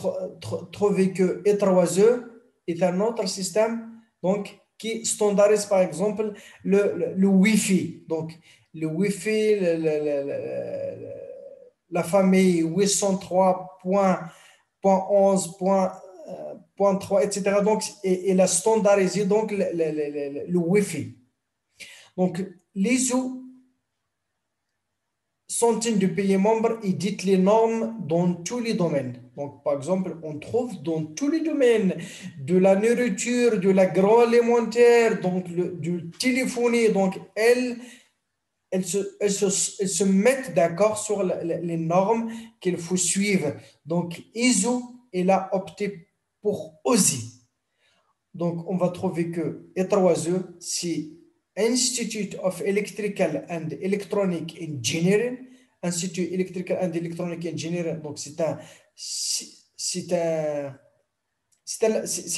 trouver que E3E est un autre système donc, qui standardise par exemple le Wi-Fi. Donc, le Wi-Fi, la famille 803.11.3, etc. Donc, il a standardisé donc, le Wi-Fi. Donc, l'ISO, centaines de pays membres éditent les normes dans tous les domaines. Donc, par exemple, on trouve dans tous les domaines de la nourriture, de l'agroalimentaire, donc du téléphonie. Donc, elles se mettent d'accord sur les normes qu'il faut suivre. Donc, ISO, elle a opté pour OSI. Donc, on va trouver que E3E, c'est Institute of Electrical and Electronic Engineering, Institut Electrical and Electronic Engineering, donc c'est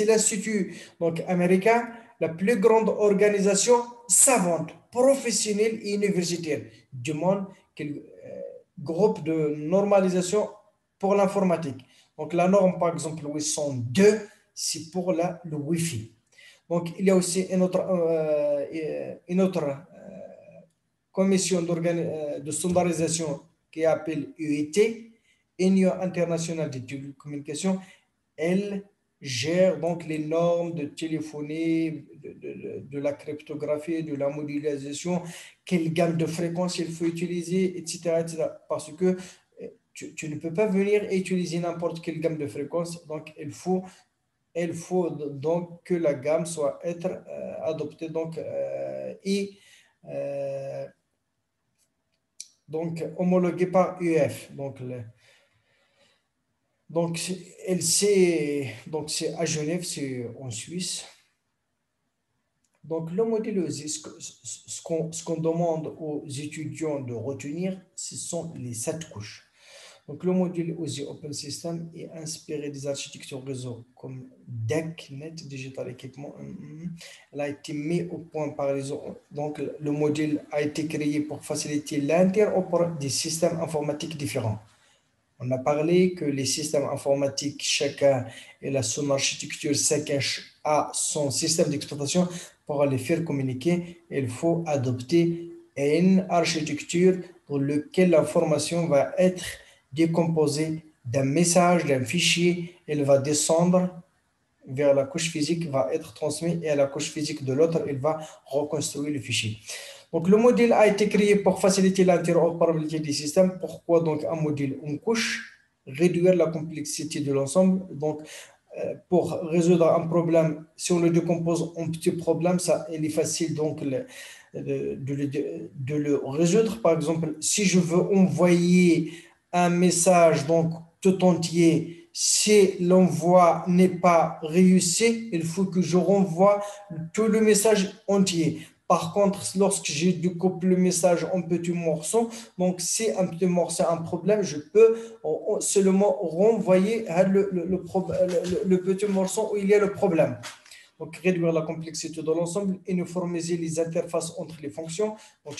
l'institut donc américain, la plus grande organisation savante, professionnelle et universitaire du monde, groupe de normalisation pour l'informatique. Donc la norme par exemple 802, c'est pour le Wi-Fi. Donc, il y a aussi une autre commission de standardisation qui appelle UIT, Union internationale des télécommunications. Elle gère donc les normes de téléphonie, de la cryptographie, de la modélisation, quelle gamme de fréquences il faut utiliser, etc. etc. Parce que tu ne peux pas venir et utiliser n'importe quelle gamme de fréquences. Donc, il faut donc que la gamme soit adoptée donc, et donc homologuée par UF. Donc c'est à Genève, c'est en Suisse. Donc le modèle OSI, ce qu'on demande aux étudiants de retenir, ce sont les 7 couches. Donc, le module OSI Open System est inspiré des architectures réseau comme DEC, Net Digital Equipment. Elle a été mis au point par les autres. Donc, le module a été créé pour faciliter l'interopérabilité des systèmes informatiques différents. On a parlé que les systèmes informatiques, chacun a son architecture, chacun a son système d'exploitation. Pour les faire communiquer, il faut adopter et une architecture dans laquelle l'information va être décomposée d'un message, d'un fichier, elle va descendre vers la couche physique, va être transmis et à la couche physique de l'autre, il va reconstruire le fichier. Donc, le modèle a été créé pour faciliter l'interopérabilité des systèmes. Pourquoi donc un modèle? Une couche, réduire la complexité de l'ensemble. Donc, pour résoudre un problème, si on le décompose en petits problèmes, ça, il est facile donc de le résoudre. Par exemple, si je veux envoyer un message donc tout entier, si l'envoi n'est pas réussi, il faut que je renvoie tout le message entier. Par contre, lorsque je découpe le message en petits morceaux, donc si un petit morceau a un problème, je peux seulement renvoyer le petit morceau où il y a le problème. Donc, réduire la complexité de l'ensemble, uniformiser les interfaces entre les fonctions. Donc,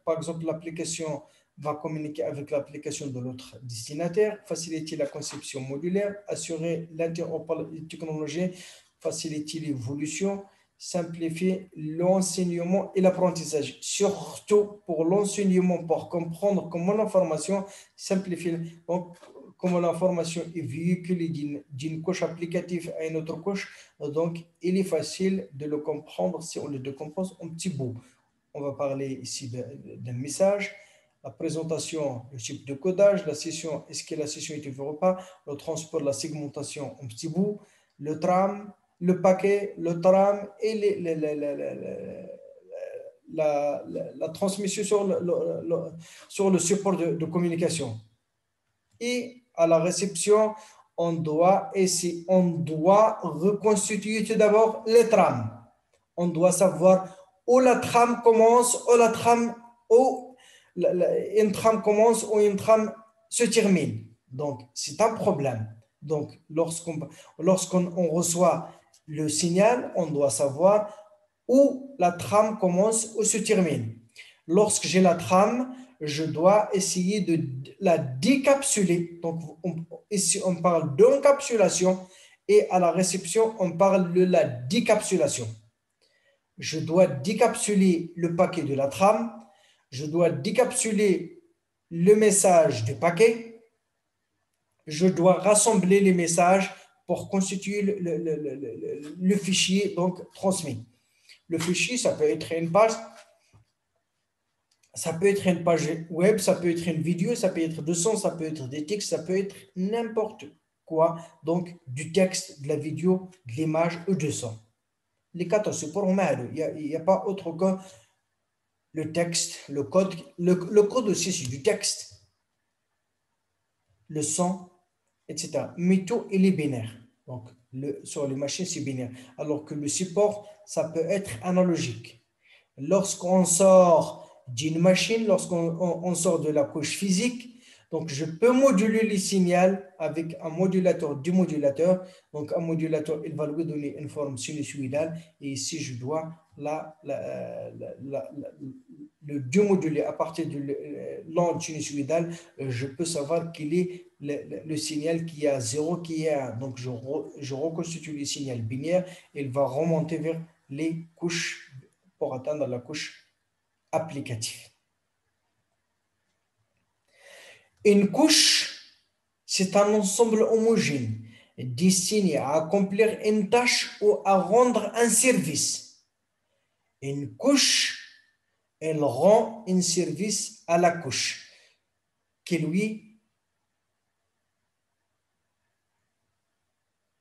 par exemple, l'application va communiquer avec l'application de l'autre destinataire, faciliter la conception modulaire, assurer l'interopérabilité technologique, faciliter l'évolution, simplifier l'enseignement et l'apprentissage. Surtout pour l'enseignement, pour comprendre comment l'information simplifie. Donc, comment l'information est véhiculée d'une couche applicative à une autre couche. Donc, il est facile de le comprendre si on le décompose en petits bouts. On va parler ici d'un message, la présentation, le type de codage, la session, est-ce que la session est ouverte ou pas, le transport, la segmentation en petits bouts, le tram, le paquet, le tram et la transmission sur le support de communication. Et à la réception, on doit reconstituer tout d'abord les trames. On doit savoir où la trame commence, où une trame commence, où une trame se termine. Donc, c'est un problème. Donc, lorsqu'on reçoit le signal, on doit savoir où la trame commence, où se termine. Lorsque j'ai la trame, je dois essayer de la décapsuler. Donc, ici, on parle d'encapsulation et à la réception, on parle de la décapsulation. Je dois décapsuler le paquet de la trame. Je dois décapsuler le message du paquet. Je dois rassembler les messages pour constituer le fichier donc transmis. Le fichier, ça peut être une page. Ça peut être une page web, ça peut être une vidéo, ça peut être du son, ça peut être des textes, ça peut être n'importe quoi. Donc, du texte, de la vidéo, de l'image ou du son. Les quatre supports, il n'y a pas autre que le texte, le code. Le code aussi, c'est du texte, le son, etc. Mais tout, il est binaire. Donc, sur les machines, c'est binaire. Alors que le support, ça peut être analogique. Lorsqu'on sort d'une machine, lorsqu'on sort de la couche physique, donc je peux moduler les signaux avec un modulateur, démodulateur. Donc un modulateur, il va lui donner une forme sinusoïdale et ici je dois le démoduler à partir de l'onde sinusoïdale. Je peux savoir quel est le signal qui est à 0, qui est à 1. Donc je reconstitue le signal binaire, il va remonter vers les couches pour atteindre la couche applicative. Une couche, c'est un ensemble homogène destiné à accomplir une tâche ou à rendre un service. Une couche, elle rend un service à la couche qui lui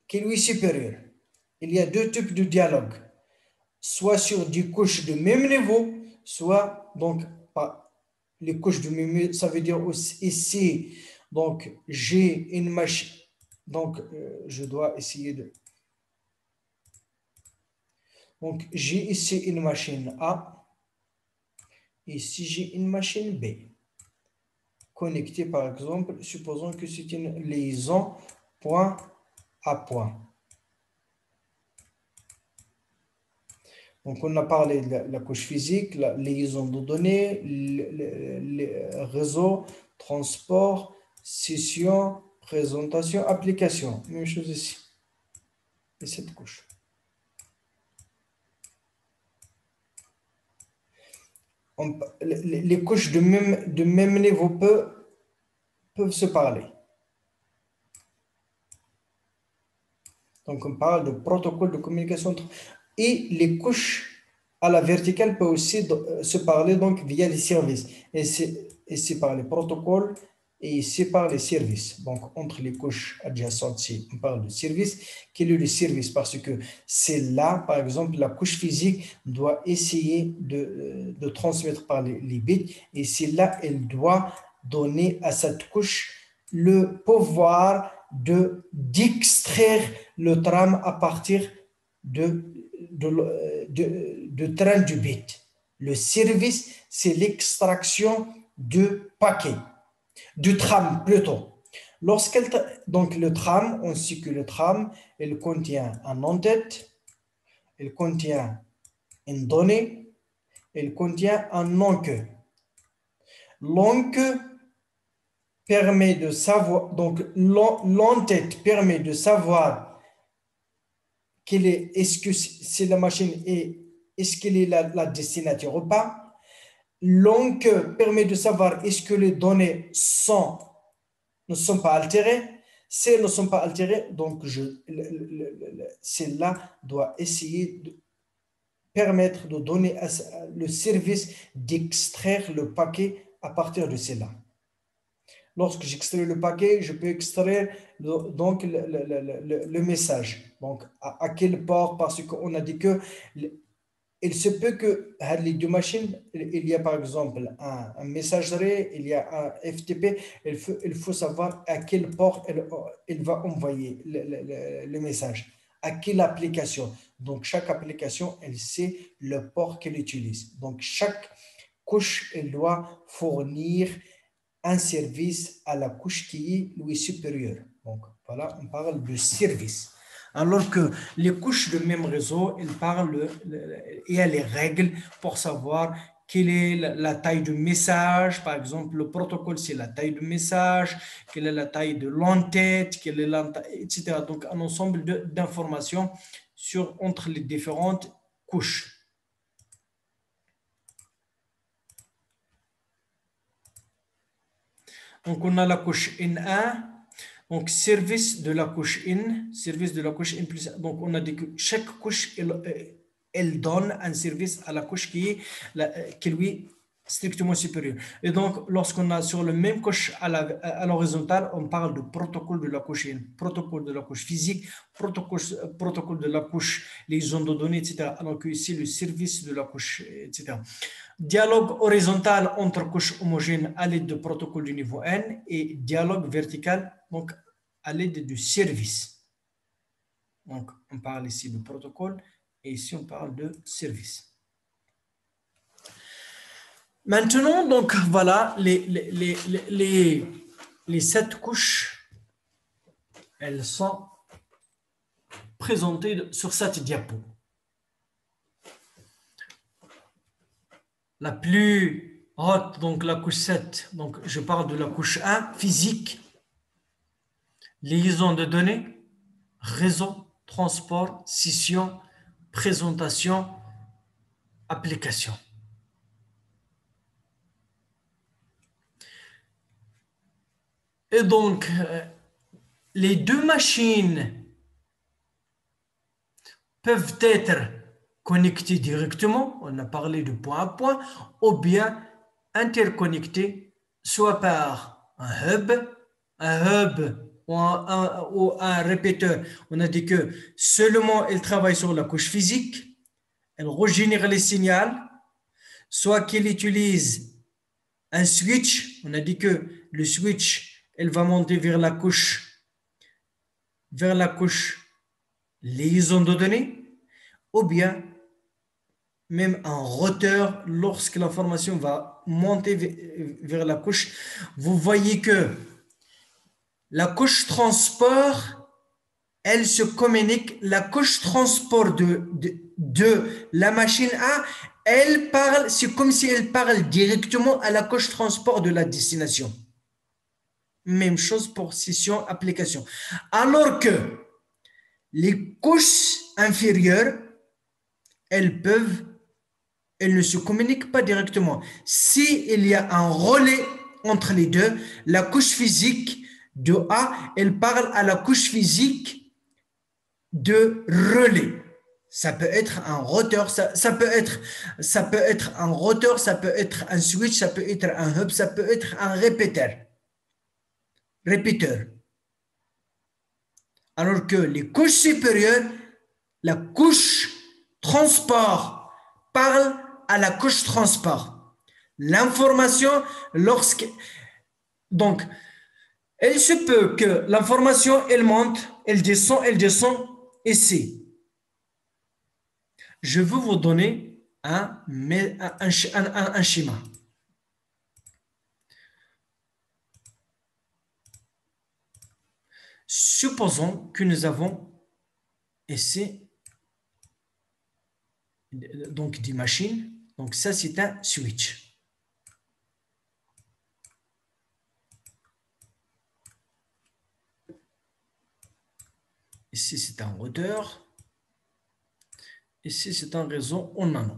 est supérieur. Il y a deux types de dialogue, soit sur des couches de même niveau, soit donc pas les couches de même niveau, ça veut dire aussi ici, donc j'ai une machine, donc je dois essayer de, donc j'ai ici une machine A, ici j'ai une machine B, connectée par exemple, supposons que c'est une liaison point à point. Donc, on a parlé de la couche physique, la liaison de données, le réseau, transport, session, présentation, application. Même chose ici. Et cette couche. les couches de même niveau peuvent se parler. Donc, on parle de protocole de communication. Et les couches à la verticale peuvent aussi se parler donc via les services. Et c'est par les protocoles et c'est par les services. Donc, entre les couches adjacentes, si on parle de service, quel est le service? Parce que c'est là, par exemple, la couche physique doit essayer de transmettre par les bits. Et c'est là, elle doit donner à cette couche le pouvoir d'extraire le tram à partir de train du bit. Le service, c'est l'extraction de paquet, du tram plutôt. Donc le tram, on sait que le tram, il contient un en-tête, il contient une donnée, il contient un en-queue. L'en-queue permet de savoir, donc l'en-tête permet de savoir est-ce que c'est la machine est-ce qu'elle est la destinataire ou pas. L'en-queue permet de savoir est-ce que les données ne sont pas altérées. Si elles ne sont pas altérées, donc celle-là doit essayer de permettre de donner le service d'extraire le paquet à partir de celle-là. Lorsque j'extrais le paquet, je peux extraire donc le message. Donc, à quel port? Parce qu'on a dit que il se peut que les deux machines, il y a par exemple un messagerie, il y a un FTP, il faut savoir à quel port il va envoyer le message, à quelle application. Donc, chaque application, elle sait le port qu'elle utilise. Donc, chaque couche, elle doit fournir un service à la couche qui est lui supérieure. Donc, voilà, on parle de service. Alors que les couches de même réseau, il y a les règles pour savoir quelle est la taille du message. Par exemple, le protocole, c'est la taille du message, quelle est la taille de l'entête, quelle est etc. Donc, un ensemble d'informations entre les différentes couches. Donc, on a la couche N1. Donc, service de la couche in, service de la couche in plus. Donc, on a dit que chaque couche, elle donne un service à la couche qui lui est strictement supérieure. Et donc, lorsqu'on a sur le même couche à l'horizontale, on parle de protocole de la couche in, protocole de la couche physique, protocole de la couche, les ondes de données, etc. Alors que ici, le service de la couche, etc. Dialogue horizontal entre couches homogènes à l'aide de protocole du niveau N et dialogue vertical donc à l'aide du service. Donc, on parle ici de protocole et ici, on parle de service. Maintenant, donc, voilà, les 7 couches, elles sont présentées sur cette diapo. La plus haute, donc la couche 7, donc je parle de la couche 1, physique, liaison de données, réseau, transport, scission, présentation, application. Et donc, les deux machines peuvent être connectées directement, on a parlé de point à point, ou bien interconnectées, soit par un hub ou un répéteur. On a dit que seulement elle travaille sur la couche physique, elle régénère les signaux, soit qu'elle utilise un switch. On a dit que le switch, elle va monter vers la couche liaison de données, ou bien même un routeur lorsque l'information va monter vers la couche. Vous voyez que la couche transport, elle se communique, la couche transport de la machine A, elle parle, c'est comme si elle parle directement à la couche transport de la destination. Même chose pour session application. Alors que les couches inférieures, elles peuvent elles ne se communiquent pas directement. S'il y a un relais entre les deux, la couche physique de A, elle parle à la couche physique de relais. Ça peut être un routeur, ça peut être un routeur, ça peut être un switch, ça peut être un hub, ça peut être un répéteur. Alors que les couches supérieures, la couche transport parle à la couche transport. L'information, donc, il se peut que l'information, elle monte, elle descend ici. Je veux vous donner un schéma. Supposons que nous avons ici donc des machines. Donc ça, c'est un switch. Ici, c'est un routeur. Ici, c'est un réseau en nano.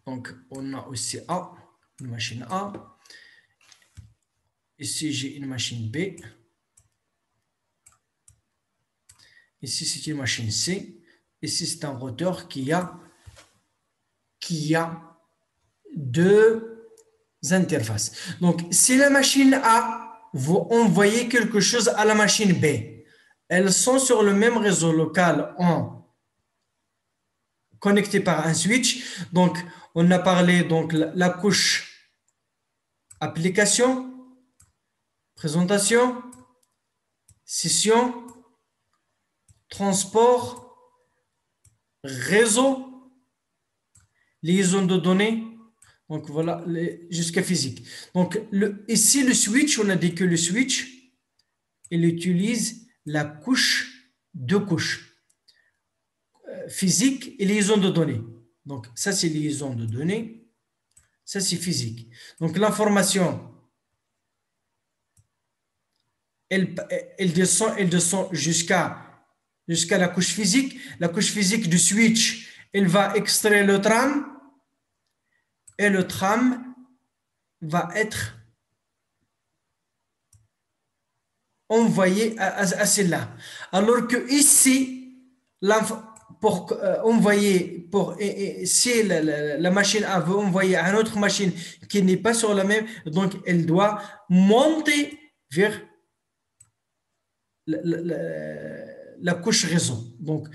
Donc, on a aussi A, une machine A. Ici, j'ai une machine B. Ici, c'est une machine C. Ici, c'est un routeur qui a deux interfaces. Donc, si la machine A, vous envoyez quelque chose à la machine B, elles sont sur le même réseau local connectées par un switch. Donc, on a parlé donc la couche application, présentation, session, transport, réseau, liaison de données. Donc voilà, jusqu'à physique. Donc ici, le switch, on a dit que le switch, il utilise la couche, deux couches, physique et liaison de données. Donc ça, c'est liaison de données. Ça, c'est physique. Donc l'information, elle descend jusqu'à la couche physique. La couche physique du switch, elle va extraire le tram. Et le tram va être envoyé à celle-là. Alors que ici, pour envoyer, si la machine A veut envoyer à une autre machine qui n'est pas sur la même, donc elle doit monter vers la couche réseau. Donc,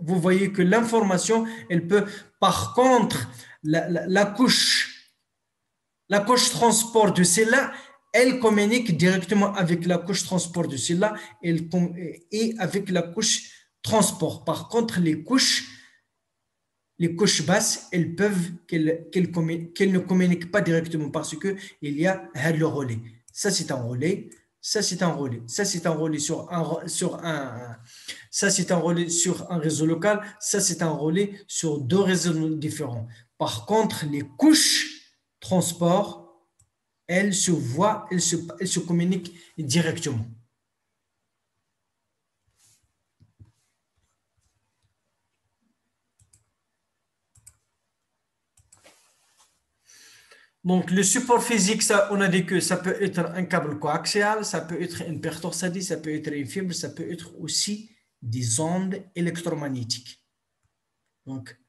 vous voyez que l'information, elle peut, par contre, la couche transport de celle-là, elle communique directement avec la couche transport de celle-là et avec la couche transport. Par contre, les couches basses, elles peuvent qu'elles ne communiquent pas directement parce qu'il y a le relais. Ça, c'est un relais. Ça, c'est un relais. Ça, c'est un relais ça, c'est un relais sur un réseau local. Ça, c'est un relais sur deux réseaux différents. Par contre, les couches transport, elles se voient, elles se communiquent directement. Donc, le support physique, ça, on a dit que ça peut être un câble coaxial, ça peut être une paire torsadée, ça peut être une fibre, ça peut être aussi des ondes électromagnétiques. Donc,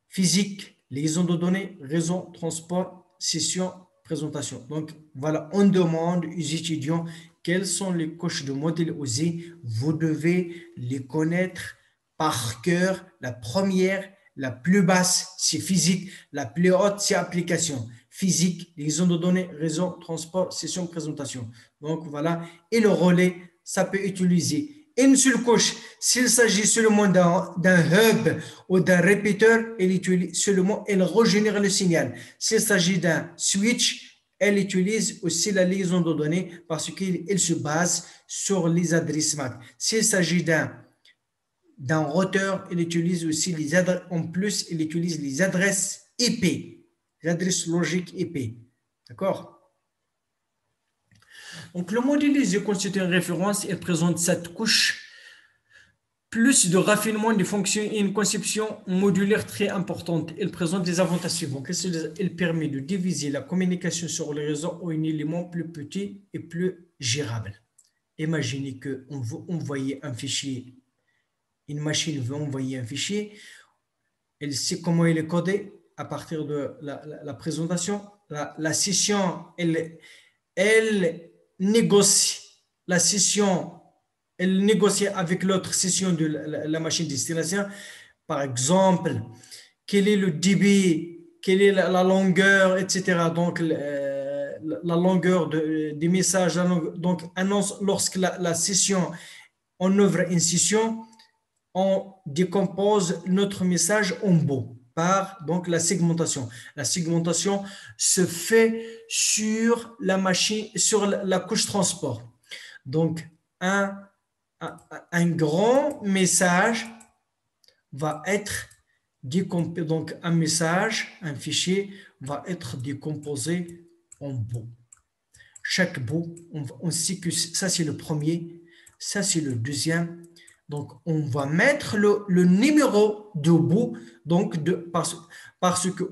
physique, liaison de données, réseau, transport, session, présentation. Donc, voilà, on demande aux étudiants quelles sont les couches de modèle OSI. Vous devez les connaître par cœur. La première, la plus basse, c'est physique. La plus haute, c'est application. Physique, liaison de données, réseau, transport, session, présentation. Donc, voilà. Et le relais, ça peut utiliser une seule couche. S'il s'agit seulement d'un hub ou d'un répéteur, elle régénère le signal. S'il s'agit d'un switch, elle utilise aussi la liaison de données parce qu'elle se base sur les adresses MAC. S'il s'agit d'un routeur, elle utilise aussi en plus, elle utilise les adresses IP, les adresses logiques IP. D'accord? Donc, le modèle ISO constitue une référence et présente cette couche plus de raffinement des fonctions et une conception modulaire très importante. Elle présente des avantages suivants. Elle permet de diviser la communication sur le réseau en un élément plus petit et plus gérable. Imaginez qu'on veut envoyer un fichier. Une machine veut envoyer un fichier. Elle sait comment il est codé à partir de la présentation. La session, elle négocie la session. Elle négocie avec l'autre session de la machine destination. Par exemple, quel est le débit, quelle est la longueur, etc. Donc, la longueur des messages. Donc, annonce lorsque la session, on ouvre une session, on décompose notre message en bouts par donc la segmentation. La segmentation se fait sur la machine, sur la couche transport. Donc, un grand message va être décomposé, donc un message, un fichier va être décomposé en bouts. Chaque bout, on sait que ça c'est le premier, ça c'est le deuxième. Donc on va mettre le numéro de bout, donc parce que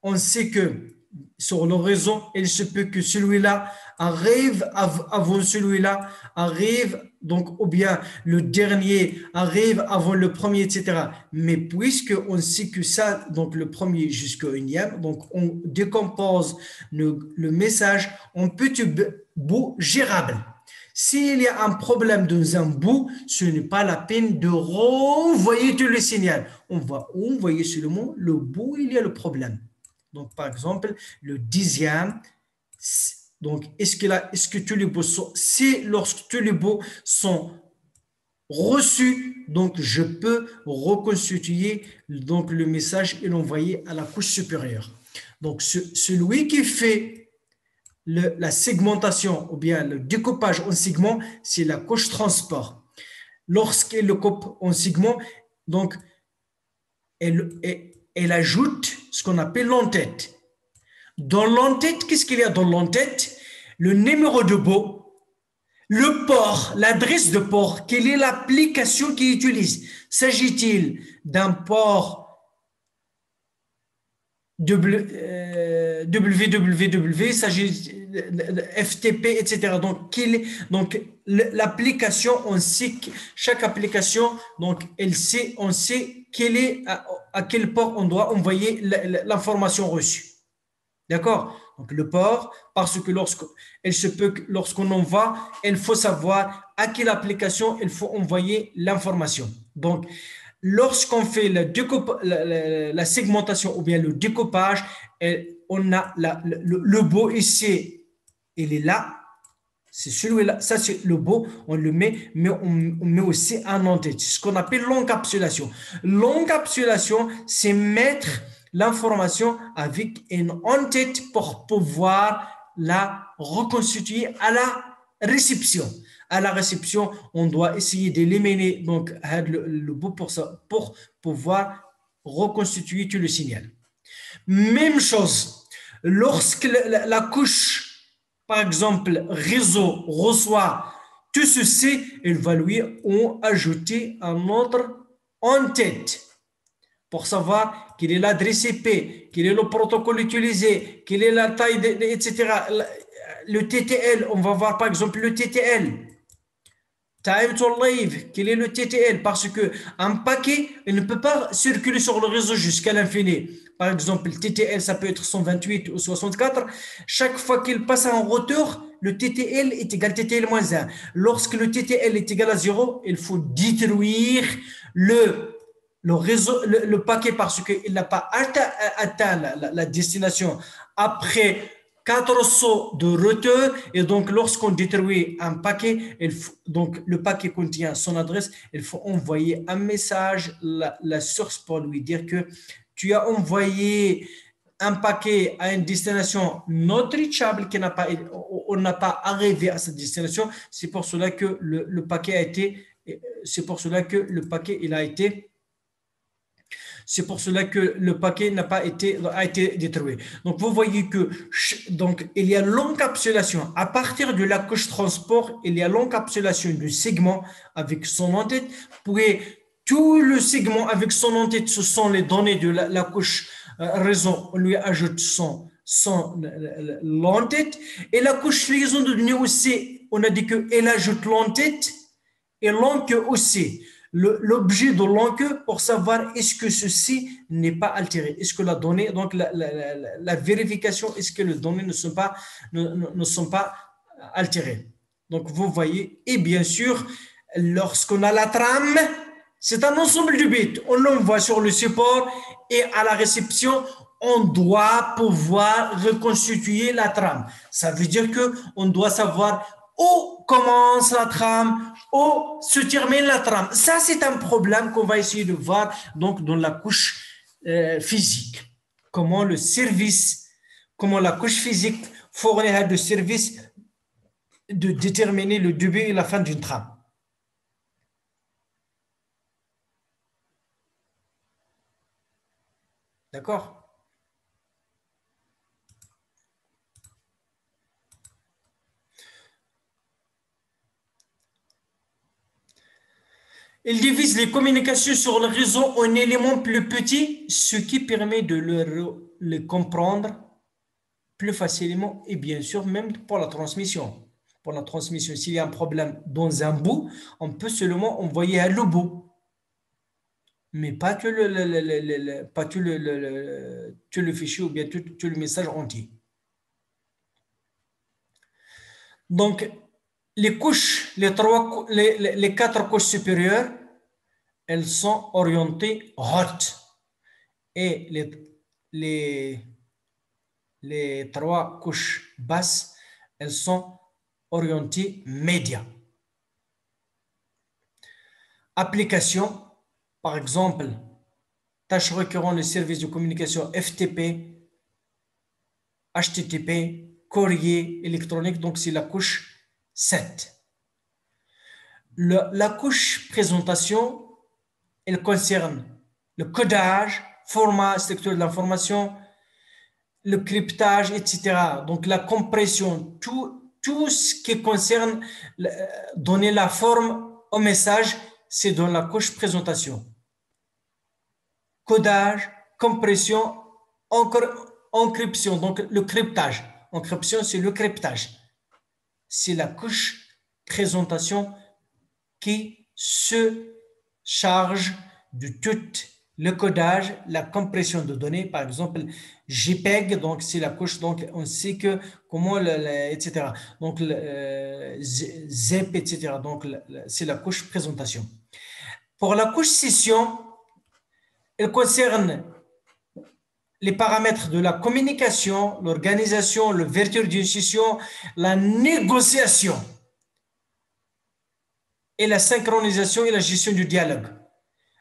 on sait que sur le réseau, il se peut que celui-là arrive avant celui-là, arrive donc, ou bien le dernier arrive avant le premier, etc. Mais puisque on sait que ça, donc le premier jusqu'au unième, donc on décompose le message en petits bouts gérables. S'il y a un problème dans un bout, ce n'est pas la peine de renvoyer tout le signal. On va envoyer seulement le bout où il y a le problème. Donc, par exemple, le dixième, donc, est-ce que tous les bouts sont, si lorsque tous les bouts sont reçus, donc je peux reconstituer donc, le message et l'envoyer à la couche supérieure. Donc, celui qui fait la segmentation ou bien le découpage en segments, c'est la couche transport. Lorsqu'elle le coupe en segments, donc, elle ajoute ce qu'on appelle l'entête. Dans l'entête, qu'est-ce qu'il y a dans l'entête? Le numéro de bout, le port, l'adresse de port, quelle est l'application qu'il utilise? S'agit-il d'un port www, s'agit FTP, etc. Donc, l'application, on sait que chaque application, donc, on sait à quel port on doit envoyer l'information reçue. D'accord? Donc, le port, parce que lorsqu'on envoie, il faut savoir à quelle application il faut envoyer l'information. Donc, lorsqu'on fait la segmentation ou bien le découpage, on a le bout ici, il est là. C'est celui-là, ça c'est le bout, on le met, mais on met aussi un en-tête. C'est ce qu'on appelle l'encapsulation. L'encapsulation, c'est mettre l'information avec une en-tête pour pouvoir la reconstituer à la réception. À la réception, on doit essayer d'éliminer donc le bout pour pouvoir reconstituer tout le signal. Même chose, lorsque la couche, par exemple, réseau reçoit tout ceci, il va lui ajouter un autre en-tête pour savoir quelle est l'adresse IP, quel est le protocole utilisé, quelle est la taille, etc. Le TTL, on va voir par exemple le TTL. Time to live, quel est le TTL? Parce qu'un paquet, il ne peut pas circuler sur le réseau jusqu'à l'infini. Par exemple, le TTL, ça peut être 128 ou 64. Chaque fois qu'il passe en routeur, le TTL est égal à TTL-1. Lorsque le TTL est égal à 0, il faut détruire le réseau, le paquet parce qu'il n'a pas atteint la destination après 4 sauts de routeur, et donc lorsqu'on détruit un paquet, donc le paquet contient son adresse, il faut envoyer un message, la source pour lui dire que tu as envoyé un paquet à une destination non reachable, on n'a pas arrivé à cette destination. C'est pour cela que le paquet il a été C'est pour cela que le paquet a été détruit. Donc, vous voyez que donc, il y a l'encapsulation. À partir de la couche transport, il y a l'encapsulation du segment avec son en-tête. Puis, tout le segment avec son en-tête, ce sont les données de la couche réseau. On lui ajoute l'en-tête. Et la couche liaison de données aussi, on a dit qu'elle ajoute l'en-tête et l'enquête aussi. L'objet de l'enquête pour savoir est-ce que ceci n'est pas altéré, est-ce que la donnée, donc la vérification, est-ce que les données ne sont pas altérées. Donc vous voyez, et bien sûr, lorsqu'on a la trame, c'est un ensemble de bits. On l'envoie sur le support et à la réception, on doit pouvoir reconstituer la trame. Ça veut dire qu'on doit savoir où commence la trame, où se termine la trame. Ça, c'est un problème qu'on va essayer de voir donc, dans la couche physique. Comment la couche physique fournit le service de déterminer le début et la fin d'une trame. D'accord? Il divise les communications sur le réseau en éléments plus petits, ce qui permet de les comprendre plus facilement et bien sûr même pour la transmission. Pour la transmission, s'il y a un problème dans un bout, on peut seulement envoyer à le bout. Mais pas tout le fichier ou bien tout le message entier. Donc, les quatre couches supérieures, elles sont orientées hot. Et les trois couches basses, elles sont orientées média. Application, par exemple, tâches récurrentes de services de communication FTP, HTTP, courrier électronique, donc c'est la couche 7. La couche présentation, elle concerne le codage, format, structure de l'information, le cryptage, etc. Donc la compression, tout ce qui concerne donner la forme au message, c'est dans la couche présentation. Codage, compression, encryption, donc le cryptage. Encryption, c'est le cryptage. C'est la couche présentation qui se charge de tout le codage, la compression de données, par exemple JPEG, donc c'est la couche, donc on sait que comment, etc. Donc ZIP, etc. Donc c'est la couche présentation. Pour la couche session, elle concerne les paramètres de la communication, l'organisation, l'ouverture d'une session, la négociation et la synchronisation et la gestion du dialogue.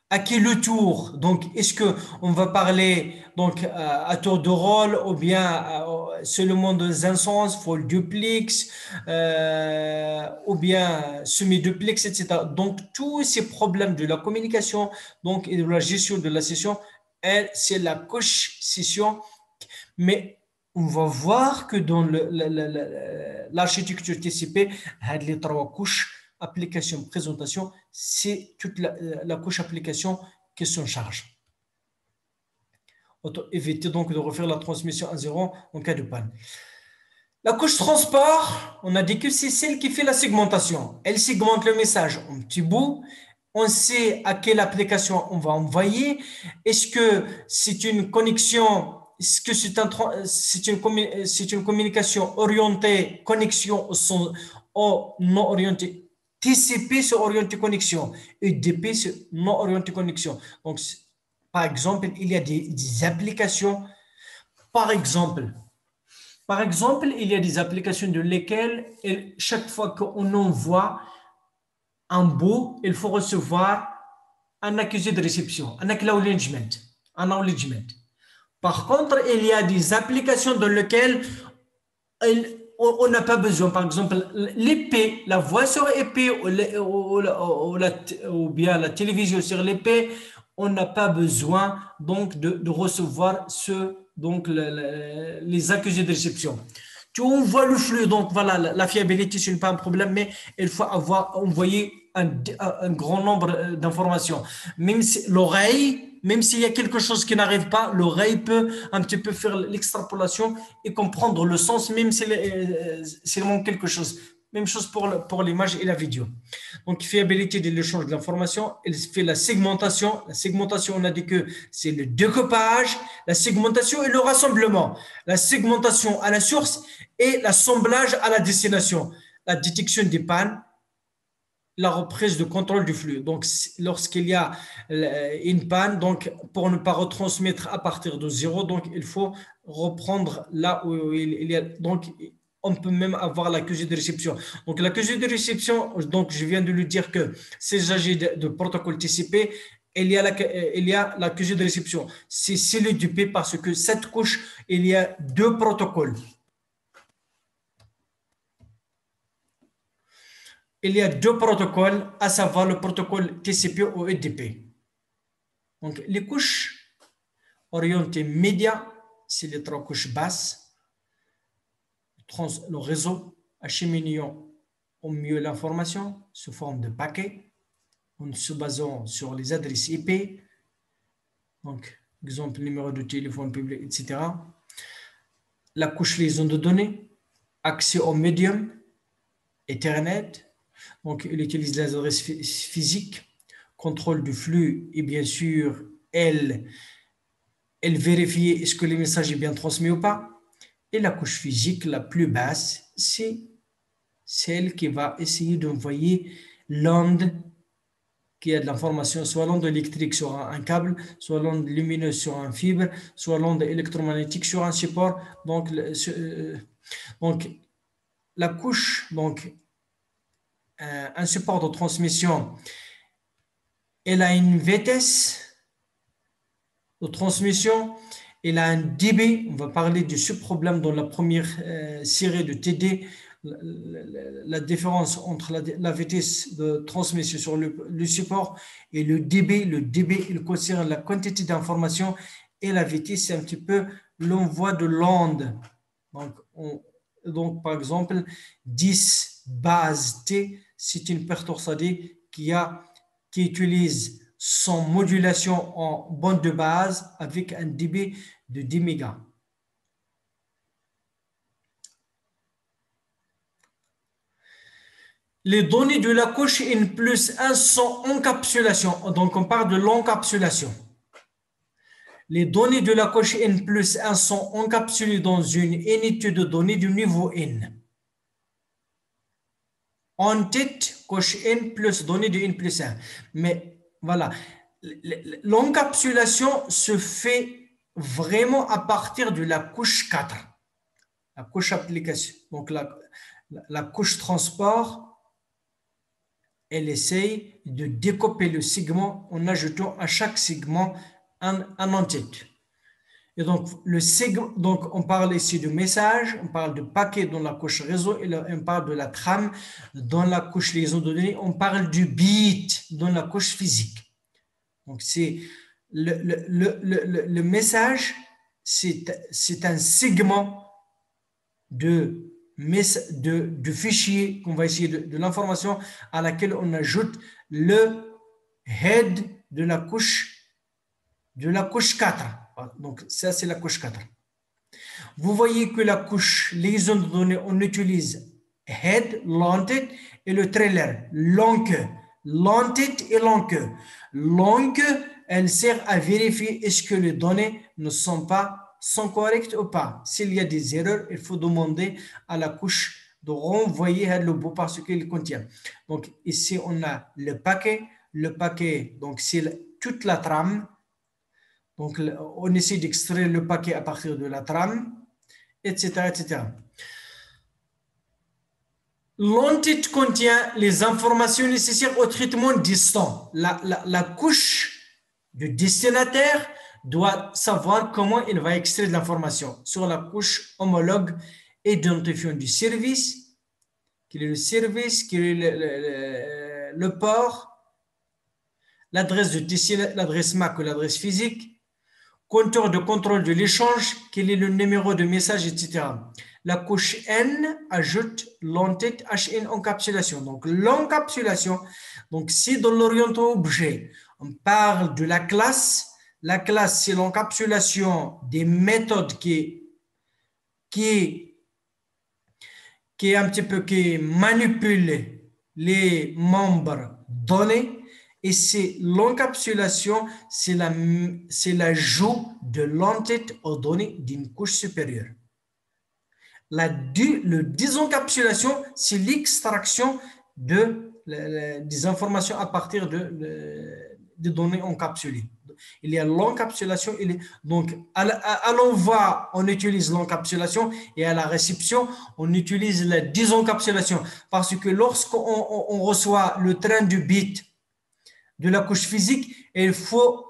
À qui le tour? Donc, est-ce qu'on va parler donc, à tour de rôle ou bien seulement dans un sens, full duplex, ou bien semi-duplex, etc. Donc, tous ces problèmes de la communication donc, et de la gestion de la session, c'est la couche session. Mais on va voir que dans l'architecture TCP, il y a les trois couches. Application, présentation, c'est toute la couche application qui s'en charge. Éviter donc de refaire la transmission à zéro en cas de panne. La couche transport, on a dit que c'est celle qui fait la segmentation. Elle segmente le message en petits bouts. On sait à quelle application on va envoyer. Est-ce que c'est une connexion? Est-ce que c'est une communication orientée connexion ou non orientée? TCP, c'est orienté connexion. UDP, c'est non orienté connexion. Donc, par exemple, il y a des applications. Par exemple, il y a des applications de lesquelles, chaque fois qu'on envoie un bout, il faut recevoir un accusé de réception, un acknowledgement. Par contre, il y a des applications dans lesquelles on n'a pas besoin, par exemple, l'épée, la voix sur épée ou bien la télévision sur l'épée, on n'a pas besoin donc de recevoir les accusés de réception. Tu envoies le flux, donc voilà, la fiabilité, ce n'est pas un problème, mais il faut avoir envoyé un grand nombre d'informations. Même si l'oreille, même s'il y a quelque chose qui n'arrive pas, l'oreille peut un petit peu faire l'extrapolation et comprendre le sens, même s'il manque quelque chose. Même chose pour l'image et la vidéo. Donc, fiabilité de l'échange d'informations, elle fait la segmentation. La segmentation, on a dit que c'est le découpage, la segmentation et le rassemblement. La segmentation à la source et l'assemblage à la destination. La détection des pannes, la reprise de contrôle du flux. Donc, lorsqu'il y a une panne, donc pour ne pas retransmettre à partir de zéro, donc il faut reprendre là où il y a. Donc, on peut même avoir l'accusé de réception. Donc, l'accusé de réception, donc je viens de lui dire que s'il s'agit de protocole TCP, il y a l'accusé de réception. C'est CLDP parce que cette couche, il y a deux protocoles. Il y a deux protocoles, à savoir le protocole TCP ou EDP. Donc, les couches orientées médias, c'est les trois couches basses. Le réseau acheminant au mieux l'information sous forme de paquets en se basant sur les adresses IP, donc exemple numéro de téléphone public, etc. La couche liaison de données, accès au médium, Ethernet, donc il utilise les adresses physiques, contrôle du flux et bien sûr elle vérifie est-ce que le message est bien transmis ou pas. Et la couche physique la plus basse, c'est celle qui va essayer d'envoyer l'onde qui a de l'information, soit l'onde électrique sur un câble, soit l'onde lumineuse sur un fibre, soit l'onde électromagnétique sur un support. Donc la couche, donc un support de transmission, elle a une vitesse de transmission, elle a un dB. On va parler de ce problème dans la première série de TD. La différence entre la vitesse de transmission sur le support et le dB. Le dB, il concerne la quantité d'information et la vitesse, c'est un petit peu l'envoi de l'onde. Donc, par exemple, 10 base T, c'est une paire torsadée qui utilise son modulation en bande de base avec un dB de 10 mégas. Les données de la couche N plus 1 sont encapsulation. Donc, on parle de l'encapsulation. Les données de la couche N plus 1 sont encapsulées dans une unité de données du niveau N. En tête, couche N plus données de N plus 1. Mais voilà, l'encapsulation se fait vraiment à partir de la couche 4. La couche application. Donc, la couche transport, elle essaye de découper le segment en ajoutant à chaque segment un entête. Et donc, le segment, donc, on parle ici de message, on parle de paquet dans la couche réseau, et on parle de la trame dans la couche liaison de données, on parle du bit dans la couche physique. Donc, c'est le message, c'est un segment de fichier qu'on va essayer de l'information à laquelle on ajoute le head de la couche 4. Donc, ça, c'est la couche 4. Vous voyez que la couche liaison de données, on utilise head, l'entête et le trailer, l'enquête. L'entête et l'enquête. L'enquête, elle sert à vérifier est-ce que les données ne sont correctes ou pas. S'il y a des erreurs, il faut demander à la couche de renvoyer le bout parce qu'il contient. Donc, ici, on a le paquet. Le paquet, donc, c'est toute la trame. Donc, on essaie d'extraire le paquet à partir de la trame, etc., etc. L'entité contient les informations nécessaires au traitement distant. La couche du destinataire doit savoir comment il va extraire de l'information. Sur la couche homologue identifiant du service, quel est le service, quel est le port, l'adresse de destinataire, l'adresse MAC ou l'adresse physique, compteur de contrôle de l'échange, quel est le numéro de message, etc. La couche N ajoute l'entête HN encapsulation. Donc, l'encapsulation, donc si dans l'orientant objet, on parle de la classe c'est l'encapsulation des méthodes qui un petit peu qui manipule les membres donnés. Et c'est l'encapsulation, c'est l'ajout de l'entête aux données d'une couche supérieure. Le désencapsulation, c'est l'extraction des informations à partir des données encapsulées. Il y a l'encapsulation, donc à l'envoi, on utilise l'encapsulation et à la réception, on utilise la désencapsulation. Parce que lorsqu'on reçoit le train du bit de la couche physique, il faut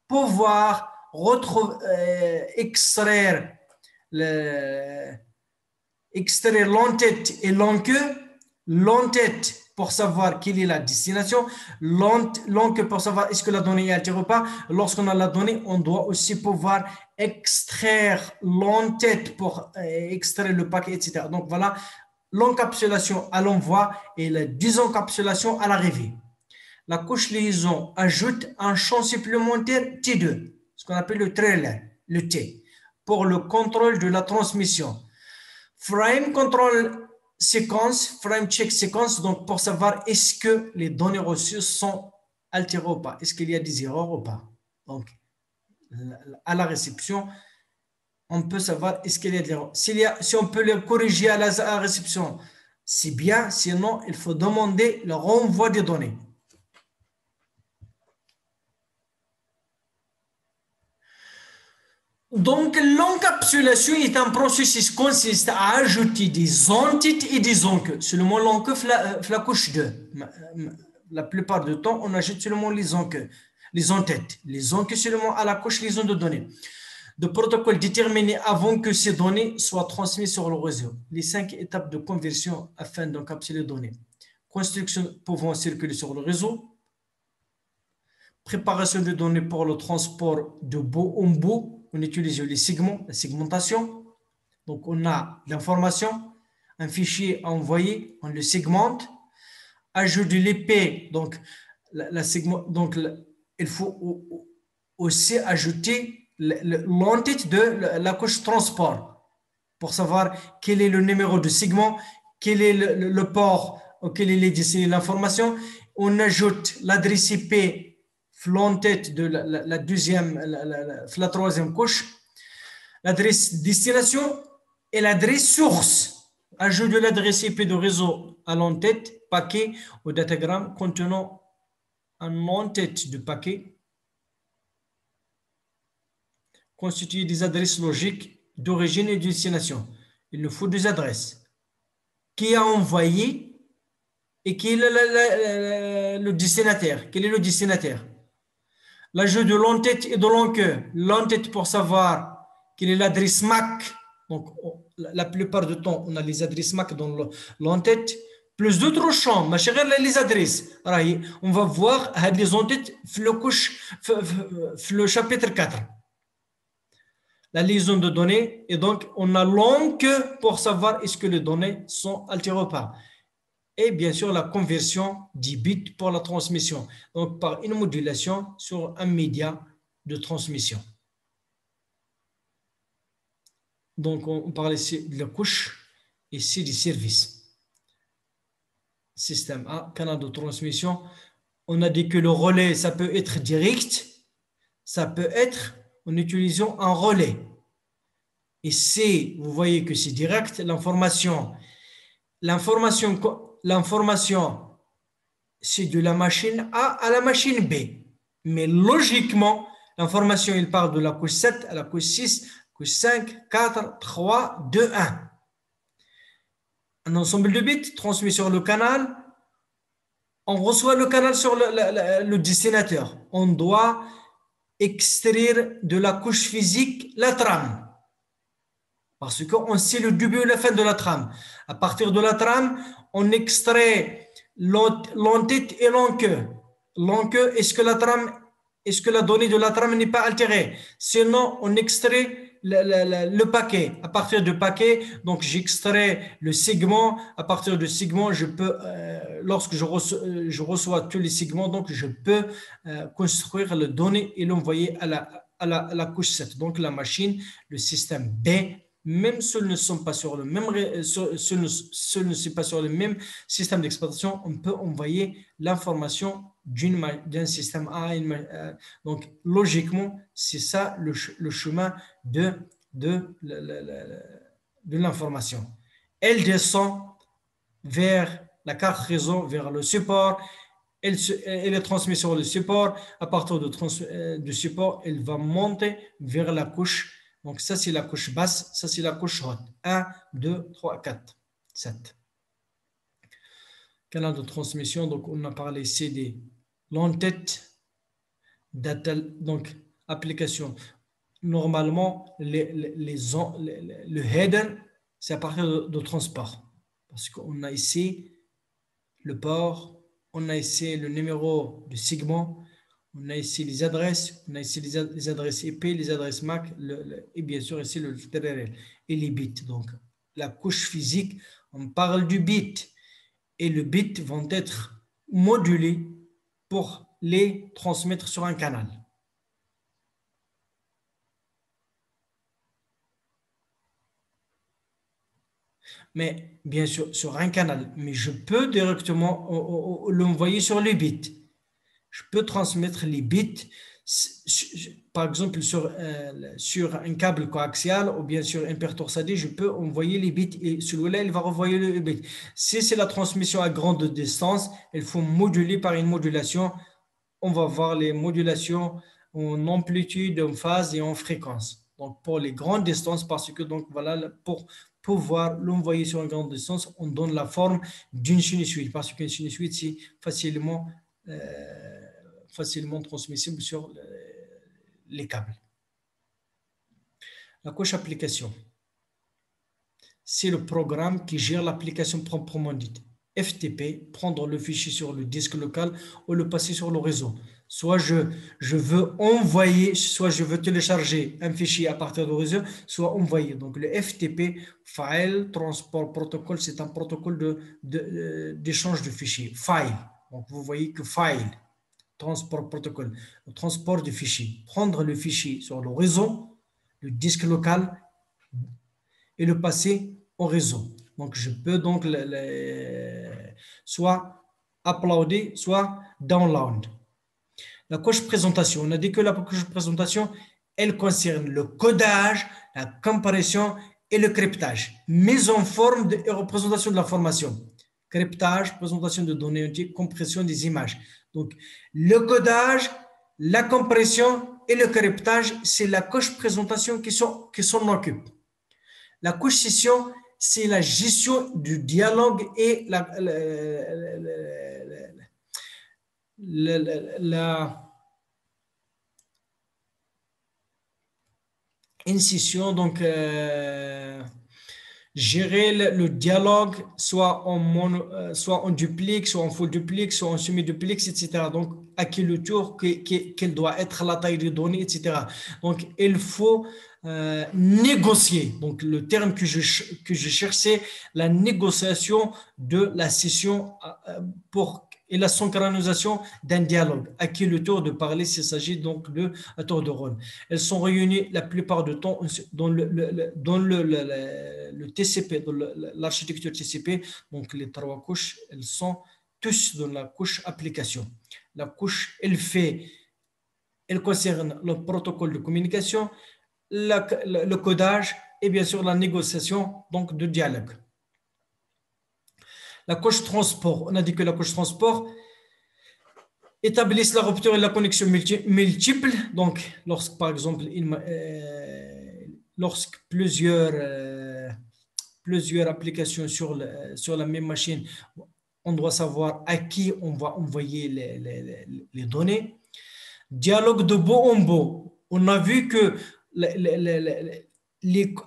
pouvoir extraire l'entête et l'enquête. L'entête pour savoir quelle est la destination, l'enquête pour savoir est-ce que la donnée est altérée ou pas. Lorsqu'on a la donnée, on doit aussi pouvoir extraire l'entête pour extraire le paquet, etc. Donc voilà, l'encapsulation à l'envoi et la désencapsulation à l'arrivée. La couche liaison ajoute un champ supplémentaire T2, ce qu'on appelle le trailer, le T, pour le contrôle de la transmission. Frame control séquence, frame check séquence, donc pour savoir est-ce que les données reçues sont altérées ou pas, est-ce qu'il y a des erreurs ou pas. Donc, à la réception, on peut savoir est-ce qu'il y a des erreurs. Si on peut les corriger à la réception, c'est bien, sinon il faut demander le renvoi des données. Donc, l'encapsulation est un processus qui consiste à ajouter des entités et des enquêtes. Seulement l'enquête, la couche 2. La plupart du temps, on ajoute seulement les enquêtes, les entêtes. Les enquêtes seulement à la couche liaison de données. De protocoles déterminés avant que ces données soient transmises sur le réseau. Les 5 étapes de conversion afin d'encapsuler les données. Construction pouvant circuler sur le réseau. Préparation de données pour le transport de bout en bout. On utilise les segments, la segmentation. Donc, on a l'information, un fichier à envoyer, on le segmente. Ajout de l'épée, donc, il faut aussi ajouter l'entête de la couche transport pour savoir quel est le numéro de segment, quel est le port auquel il est destiné l'information. On ajoute l'adresse IP l'entête de la troisième couche, l'adresse destination et l'adresse source. Ajout de l'adresse IP de réseau à l'entête, paquet ou datagramme contenant un entête de paquet constitué des adresses logiques d'origine et de destination. Il nous faut des adresses. Qui a envoyé et qui est le destinataire. Quel est le destinataire? L'ajout de l'entête et de l'enquête. L'entête pour savoir quelle est l'adresse MAC. Donc, la plupart du temps, on a les adresses MAC dans l'entête. Plus d'autres champs, ma chère, les adresses. On va voir les entêtes le chapitre 4. La liaison de données. Et donc, on a l'enquête pour savoir est-ce que les données sont altérées ou pas. Et bien sûr, la conversion des bits pour la transmission. Donc, par une modulation sur un média de transmission. Donc, on parle ici de la couche, ici du service. Système A, canal de transmission. On a dit que le relais, ça peut être direct, ça peut être en utilisant un relais. Et si vous voyez que c'est direct, l'information, c'est de la machine A à la machine B. Mais logiquement, l'information, il parle de la couche 7 à la couche 6, couche 5, 4, 3, 2, 1. Un ensemble de bits transmis sur le canal. On reçoit le canal sur le destinataire. On doit extraire de la couche physique la trame. Parce qu'on sait le début et la fin de la trame. À partir de la trame, on extrait l'entête et l'enquête. l'enquête, est-ce que la donnée de la trame n'est pas altérée? Sinon, on extrait le paquet. À partir du paquet, donc j'extrais le segment. À partir du segment, je peux, lorsque je reçois tous les segments, donc je peux construire le données et l'envoyer à la couche 7. Donc la machine, le système B, même s'ils ne sont pas sur le même, s'ils ne sont pas sur le même système d'exploitation, on peut envoyer l'information d'un système A. Donc, logiquement, c'est ça le chemin de l'information. Elle descend vers la carte réseau, vers le support. Elle est transmise sur le support. À partir du support, elle va monter vers la couche. Donc, ça, c'est la couche basse. Ça, c'est la couche haute. 1, 2, 3, 4, 7. Canal de transmission. Donc, on a parlé ici des l'entête, donc application. Normalement, le header, c'est à partir de transport. Parce qu'on a ici le port, on a ici le numéro de segment, on a ici les adresses, on a ici les adresses IP, les adresses MAC, et bien sûr ici le TRL et les bits. Donc, la couche physique, on parle du bit. Et les bits vont être modulés pour les transmettre sur un canal. Mais bien sûr, sur un canal, mais je peux directement l'envoyer sur les bits. Je peux transmettre les bits, par exemple, sur un câble coaxial ou bien sur un père torsadé, je peux envoyer les bits et celui-là, il va renvoyer les bits. Si c'est la transmission à grande distance, il faut moduler par une modulation. On va voir les modulations en amplitude, en phase et en fréquence. Donc, pour les grandes distances, parce que, donc, voilà, pour pouvoir l'envoyer sur une grande distance, on donne la forme d'une sinusoïde, parce qu'une sinusoïde, c'est facilement transmissible sur les câbles. La couche application, c'est le programme qui gère l'application proprement dite. FTP, prendre le fichier sur le disque local ou le passer sur le réseau. Soit je veux envoyer, soit je veux télécharger un fichier à partir du réseau, soit envoyer. Donc le FTP, File Transport Protocol, c'est un protocole d'échange de fichiers. File, donc vous voyez que File, Transport Protocol, le transport de fichiers. Prendre le fichier sur le réseau, le disque local, et le passer au réseau. Donc, je peux donc soit uploader, soit download. La couche présentation, on a dit que la couche présentation, elle concerne le codage, la compression et le cryptage, mise en forme et représentation de l'information. Cryptage, présentation de données entières, compression des images. Donc, le codage, la compression et le cryptage, c'est la couche présentation qui s'en occupe. La couche session, c'est la gestion du dialogue et une session, donc gérer le dialogue, soit en duplex, soit en full duplex, soit en semi-duplex, etc. Donc, à quel tour, quelle doit être la taille des données, etc. Donc, il faut négocier. Donc, le terme que je cherche, c'est la négociation de la session et la synchronisation d'un dialogue. À qui le tour de parler, s'il s'agit donc de tour de rôle. Elles sont réunies la plupart du temps dans le TCP, dans l'architecture TCP. Donc, les trois couches, elles sont tous dans la couche application. La couche, elle concerne le protocole de communication, le codage et bien sûr la négociation donc de dialogue. La couche transport, on a dit que la couche transport établisse la rupture et la connexion multiple. Donc, lorsque par exemple, lorsque plusieurs applications sur la même machine, on doit savoir à qui on va envoyer les données. Dialogue de bout en bout. On a vu que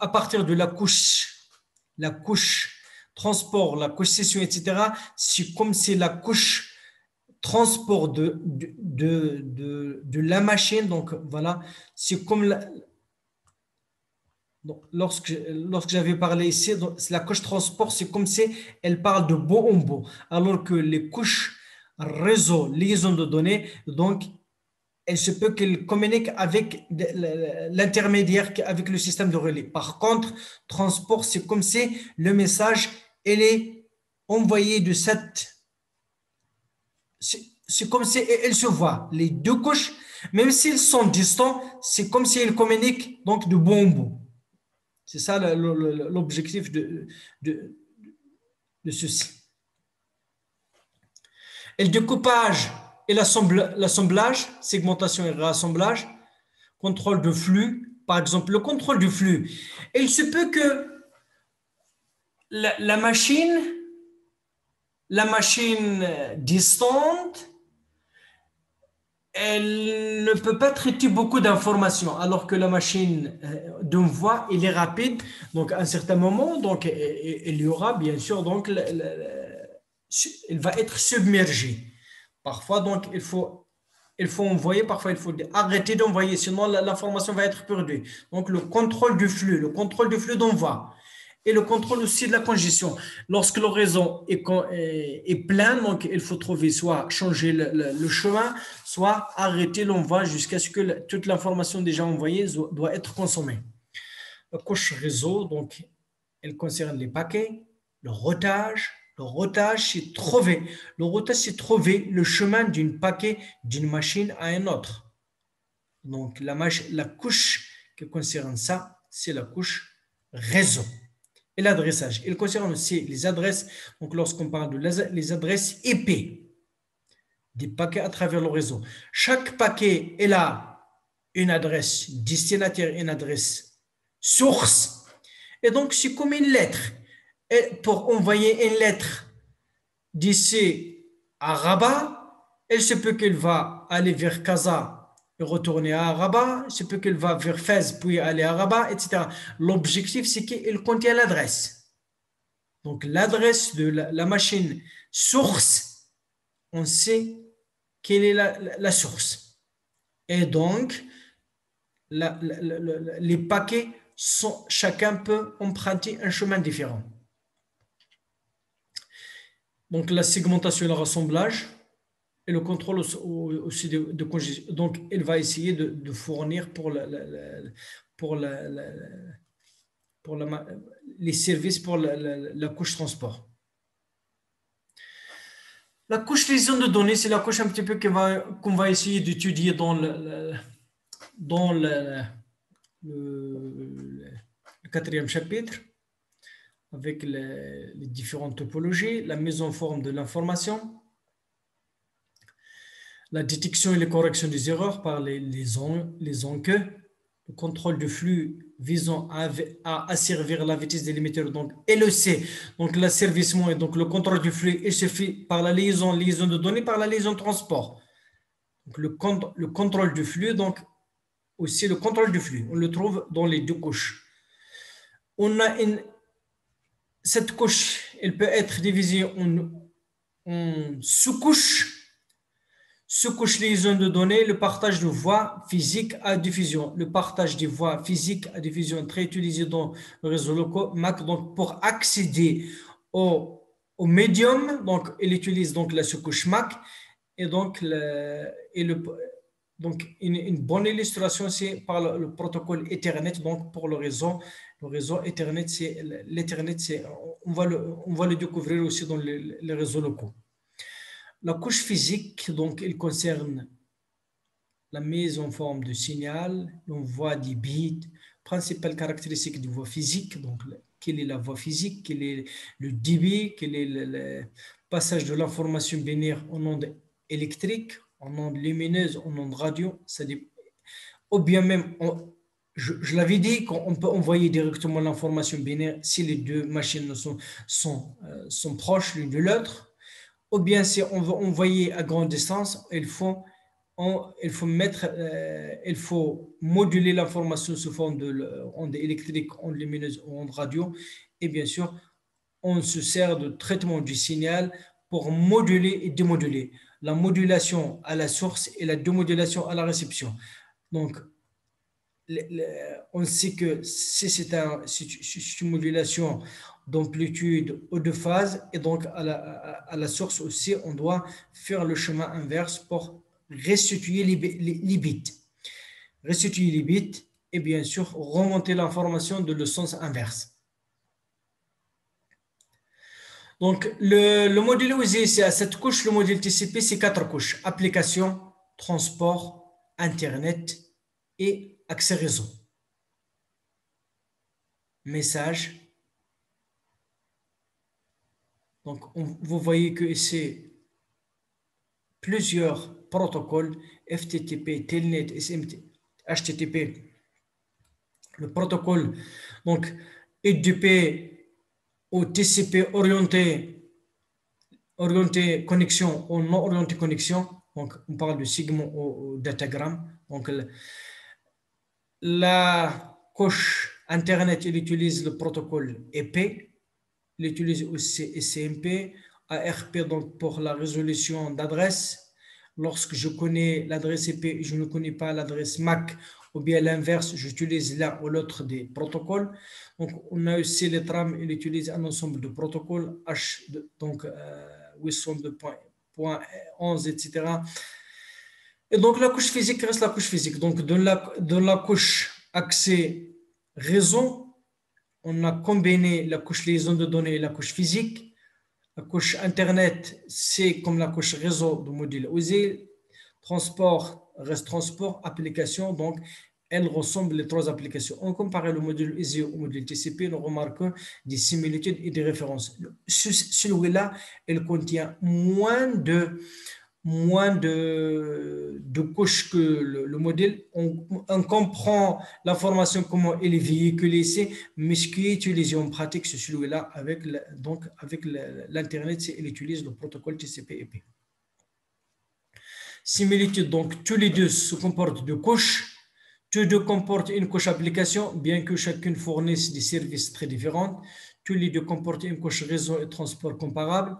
à partir de la couche transport, la couche session, etc., c'est comme c'est la couche transport de la machine. Donc, voilà, c'est comme donc, lorsque j'avais parlé ici, la couche transport, c'est comme si elle parle de bout en bout, alors que les couches réseau, liaison de données, donc, il se peut qu'elle communique avec l'intermédiaire, avec le système de relais. Par contre, transport, c'est comme si le message, il est envoyé de cette... C'est comme si elles se voient, les deux couches, même s'ils sont distants, c'est comme si elles communiquent donc de bout en bout. C'est ça l'objectif de, de ceci. Et le découpage et l'assemblage, segmentation et réassemblage, contrôle de flux, par exemple, le contrôle du flux. Et il se peut que la machine distante, elle ne peut pas traiter beaucoup d'informations, alors que la machine d'une voix, elle est rapide. Donc, à un certain moment, donc, il y aura bien sûr, donc, elle va être submergée. Parfois, donc, il faut envoyer, parfois, il faut arrêter d'envoyer, sinon l'information va être perdue. Donc, le contrôle du flux d'envoi et le contrôle aussi de la congestion. Lorsque le réseau est plein, donc il faut trouver soit changer le chemin, soit arrêter l'envoi jusqu'à ce que toute l'information déjà envoyée doit être consommée. La couche réseau, donc, elle concerne les paquets, le routage. Le routage, c'est trouver. Le routage, c'est trouver le chemin d'un paquet d'une machine à une autre. Donc, la couche qui concerne ça, c'est la couche réseau. Et l'adressage. Il concerne aussi les adresses. Donc, lorsqu'on parle de les adresses IP, des paquets à travers le réseau. Chaque paquet, il a une adresse destinataire, une adresse source. Et donc, c'est comme une lettre. Et pour envoyer une lettre d'ici à Rabat, il se peut qu'elle va aller vers Casa et retourner à Rabat. Il se peut qu'elle va vers Fès puis aller à Rabat, etc. L'objectif, c'est qu'il contient l'adresse. Donc, l'adresse de la machine source, on sait quelle est la source. Et donc, les paquets, chacun peut emprunter un chemin différent. Donc, la segmentation et le rassemblage et le contrôle aussi de congestion. Donc, elle va essayer de fournir pour les services pour la couche transport. La couche liaison de données, c'est la couche un petit peu qu'on va essayer d'étudier dans le quatrième chapitre, avec les différentes topologies, la mise en forme de l'information, la détection et la correction des erreurs par les enquêtes, le contrôle de flux visant à asservir la vitesse des limiteurs, donc LEC, donc l'asservissement et donc le contrôle du flux, il se fait par la liaison de données, par la liaison transport. Donc le contrôle du flux, donc aussi le contrôle du flux, on le trouve dans les deux couches. On a cette couche, elle peut être divisée en sous-couches. Sous-couche liaison de données, le partage de voies physiques à diffusion. Le partage des voies physiques à diffusion très utilisé dans le réseau local MAC. Donc, pour accéder au médium, donc, il utilise donc la sous-couche MAC. Et donc, donc une bonne illustration, c'est par le protocole Ethernet. Donc, pour le réseau Ethernet, on va le découvrir aussi dans les réseaux locaux. La couche physique, donc, elle concerne la mise en forme de signal, l'envoi des bits, principales caractéristiques de voie physique, donc, quelle est la voie physique, quel est le débit, quel est le passage de l'information binaire en ondes électriques, en ondes lumineuses, en ondes radio, ou bien même, je l'avais dit qu'on peut envoyer directement l'information binaire si les deux machines sont proches l'une de l'autre. Ou bien si on veut envoyer à grande distance, il faut moduler l'information sous forme d'ondes électriques, ondes lumineuses ou ondes radio. Et bien sûr, on se sert de traitement du signal pour moduler et démoduler. la modulation à la source et la démodulation à la réception. Donc, on sait que si c'est une modulation d'amplitude ou de phase, et donc à la source aussi, on doit faire le chemin inverse pour restituer les bits. Restituer les bits et bien sûr remonter l'information de le sens inverse. Donc, le module OSI, c'est à cette couche, le module TCP, c'est 4 couches. Application, transport, Internet et accès réseau. Message. Donc, vous voyez que c'est plusieurs protocoles, FTTP, Telnet, SMT, HTTP. Le protocole, donc, UDP ou TCP orienté connexion ou non orienté connexion. Donc, on parle de segment ou datagramme. Donc, la couche Internet, il utilise le protocole EP. Il utilise aussi SCMP, ARP donc pour la résolution d'adresse. Lorsque je connais l'adresse IP, je ne connais pas l'adresse MAC, ou bien l'inverse, j'utilise l'un ou l'autre des protocoles. Donc, on a aussi les trames, il utilise un ensemble de protocoles, donc 802.11, etc. Et donc, la couche physique reste la couche physique. Donc, dans la couche accès réseau, on a combiné la couche liaison de données et la couche physique. La couche Internet, c'est comme la couche réseau du module OSI. Transport reste transport, application, donc elles ressemblent les trois applications. On compare le module OSI au module TCP, nous remarquons des similitudes et des références. Celui-là, il contient moins de couches que le modèle. On comprend l'information, comment elle est véhiculée ici, mais ce qui est utilisé en pratique, c'est celui-là. Avec l'Internet, il utilise le protocole TCP/IP. Similitude, donc tous les deux se comportent de couches. Tous deux comportent une couche application, bien que chacune fournisse des services très différents. Tous les deux comportent une couche réseau et transport comparable.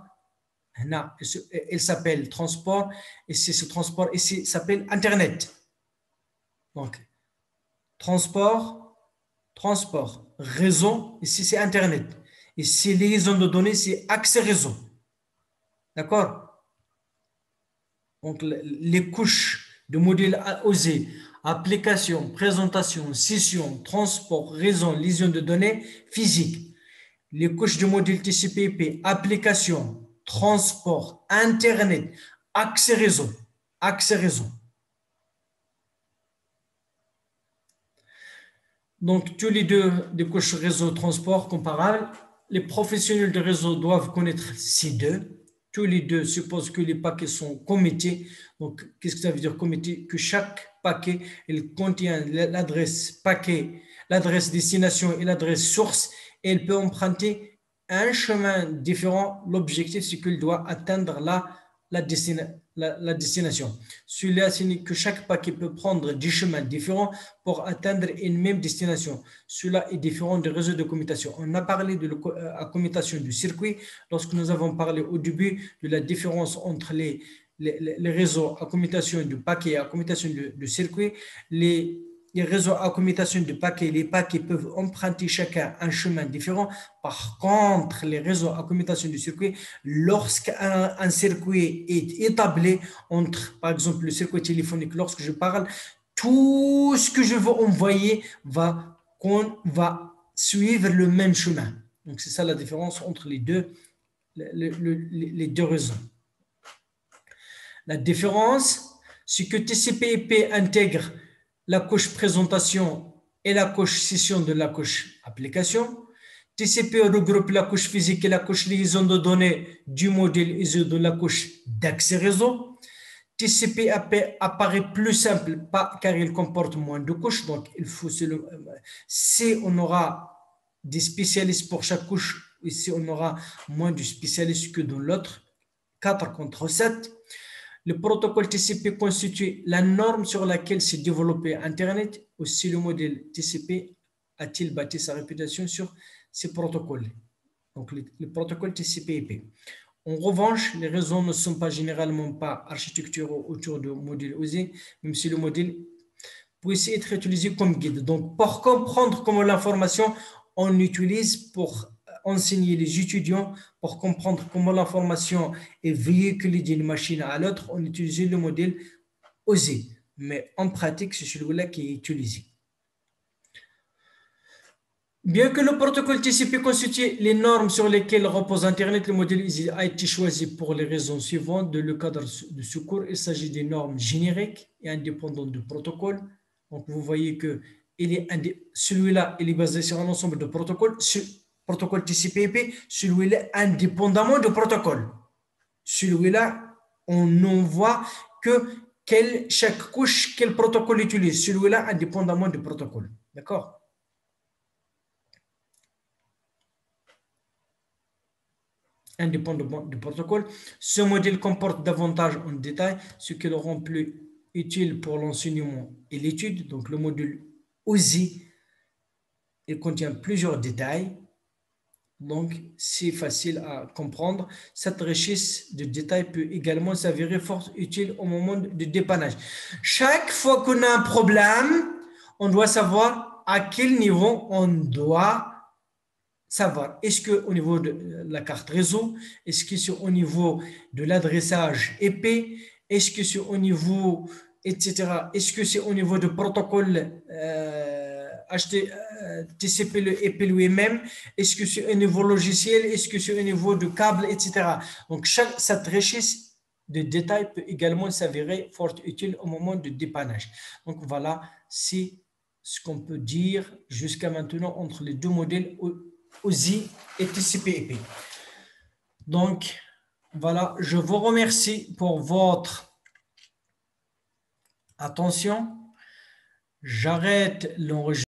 Il s'appelle transport, et c'est ce transport ici s'appelle Internet. Donc, transport, réseau, ici c'est Internet. Ici, liaison de données, c'est accès réseau. D'accord? Donc, les couches de modèle OSI, application, présentation, session, transport, réseau, liaison de données physique. Les couches de modèle TCP/IP, application, transport, Internet, accès réseau. Donc, tous les deux des couches réseau transport comparables. Les professionnels de réseau doivent connaître ces deux. Tous les deux supposent que les paquets sont committés. Donc, qu'est-ce que ça veut dire committé? Que chaque paquet, il contient l'adresse paquet, l'adresse destination et l'adresse source. Et il peut emprunter un chemin différent. L'objectif, c'est qu'il doit atteindre la destination. Cela signifie que chaque paquet peut prendre des chemins différents pour atteindre une même destination. Cela est différent du réseau de commutation. On a parlé de la commutation du circuit lorsque nous avons parlé au début de la différence entre les réseaux à commutation de paquets et à commutation de circuit. Les réseaux à commutation de paquets, les paquets peuvent emprunter chacun un chemin différent. Par contre, les réseaux à commutation du circuit, lorsqu'un circuit est établi entre, par exemple, le circuit téléphonique, lorsque je parle, tout ce que je veux envoyer va suivre le même chemin. Donc, c'est ça la différence entre les deux réseaux. La différence, c'est que TCP/IP intègre la couche présentation et la couche session de la couche application. TCP regroupe la couche physique et la couche liaison de données du modèle ISO de la couche d'accès réseau. TCP/IP apparaît plus simple car il comporte moins de couches. Donc, il faut si on aura des spécialistes pour chaque couche, ici on aura moins de spécialistes que dans l'autre, 4 contre 7. Le protocole TCP constitue la norme sur laquelle s'est développé Internet. Aussi, le modèle TCP a-t-il bâti sa réputation sur ces protocoles. Donc, le protocole TCP/IP. En revanche, les réseaux ne sont pas généralement pas architecturaux autour du modèle OSI, même si le modèle peut aussi être utilisé comme guide. Donc, pour comprendre comment l'information, on utilise pour enseigner les étudiants, pour comprendre comment l'information est véhiculée d'une machine à l'autre, on utilise le modèle OSI. Mais en pratique, c'est celui-là qui est utilisé. Bien que le protocole TCP constitue les normes sur lesquelles repose Internet, le modèle OSI a été choisi pour les raisons suivantes. Dans le cadre de ce cours, il s'agit des normes génériques et indépendantes du protocole. Donc, vous voyez que celui-là, il est basé sur un ensemble de protocoles, protocole TCP/IP, celui-là indépendamment du protocole. Celui-là, on ne voit que chaque couche, quel protocole utilise. Celui-là, indépendamment du protocole. D'accord? Indépendamment du protocole. Ce modèle comporte davantage en détail, ce qui le rend plus utile pour l'enseignement et l'étude. Donc, le modèle OSI, il contient plusieurs détails. Donc, c'est facile à comprendre. Cette richesse de détails peut également s'avérer fort utile au moment de dépannage. Chaque fois qu'on a un problème, on doit savoir à quel niveau on doit savoir. Est-ce qu'au niveau de la carte réseau, est-ce que c'est au niveau de l'adressage IP, est-ce que c'est au niveau, etc. Est-ce que c'est au niveau du protocole TCP, le IP lui-même, est-ce que c'est au niveau logiciel, est-ce que c'est au niveau du câble, etc. Donc, cette richesse de détails peut également s'avérer fort utile au moment de dépannage. Donc, voilà, c'est ce qu'on peut dire jusqu'à maintenant entre les deux modèles OSI et TCP/IP. Donc, voilà, je vous remercie pour votre attention. J'arrête l'enregistrement.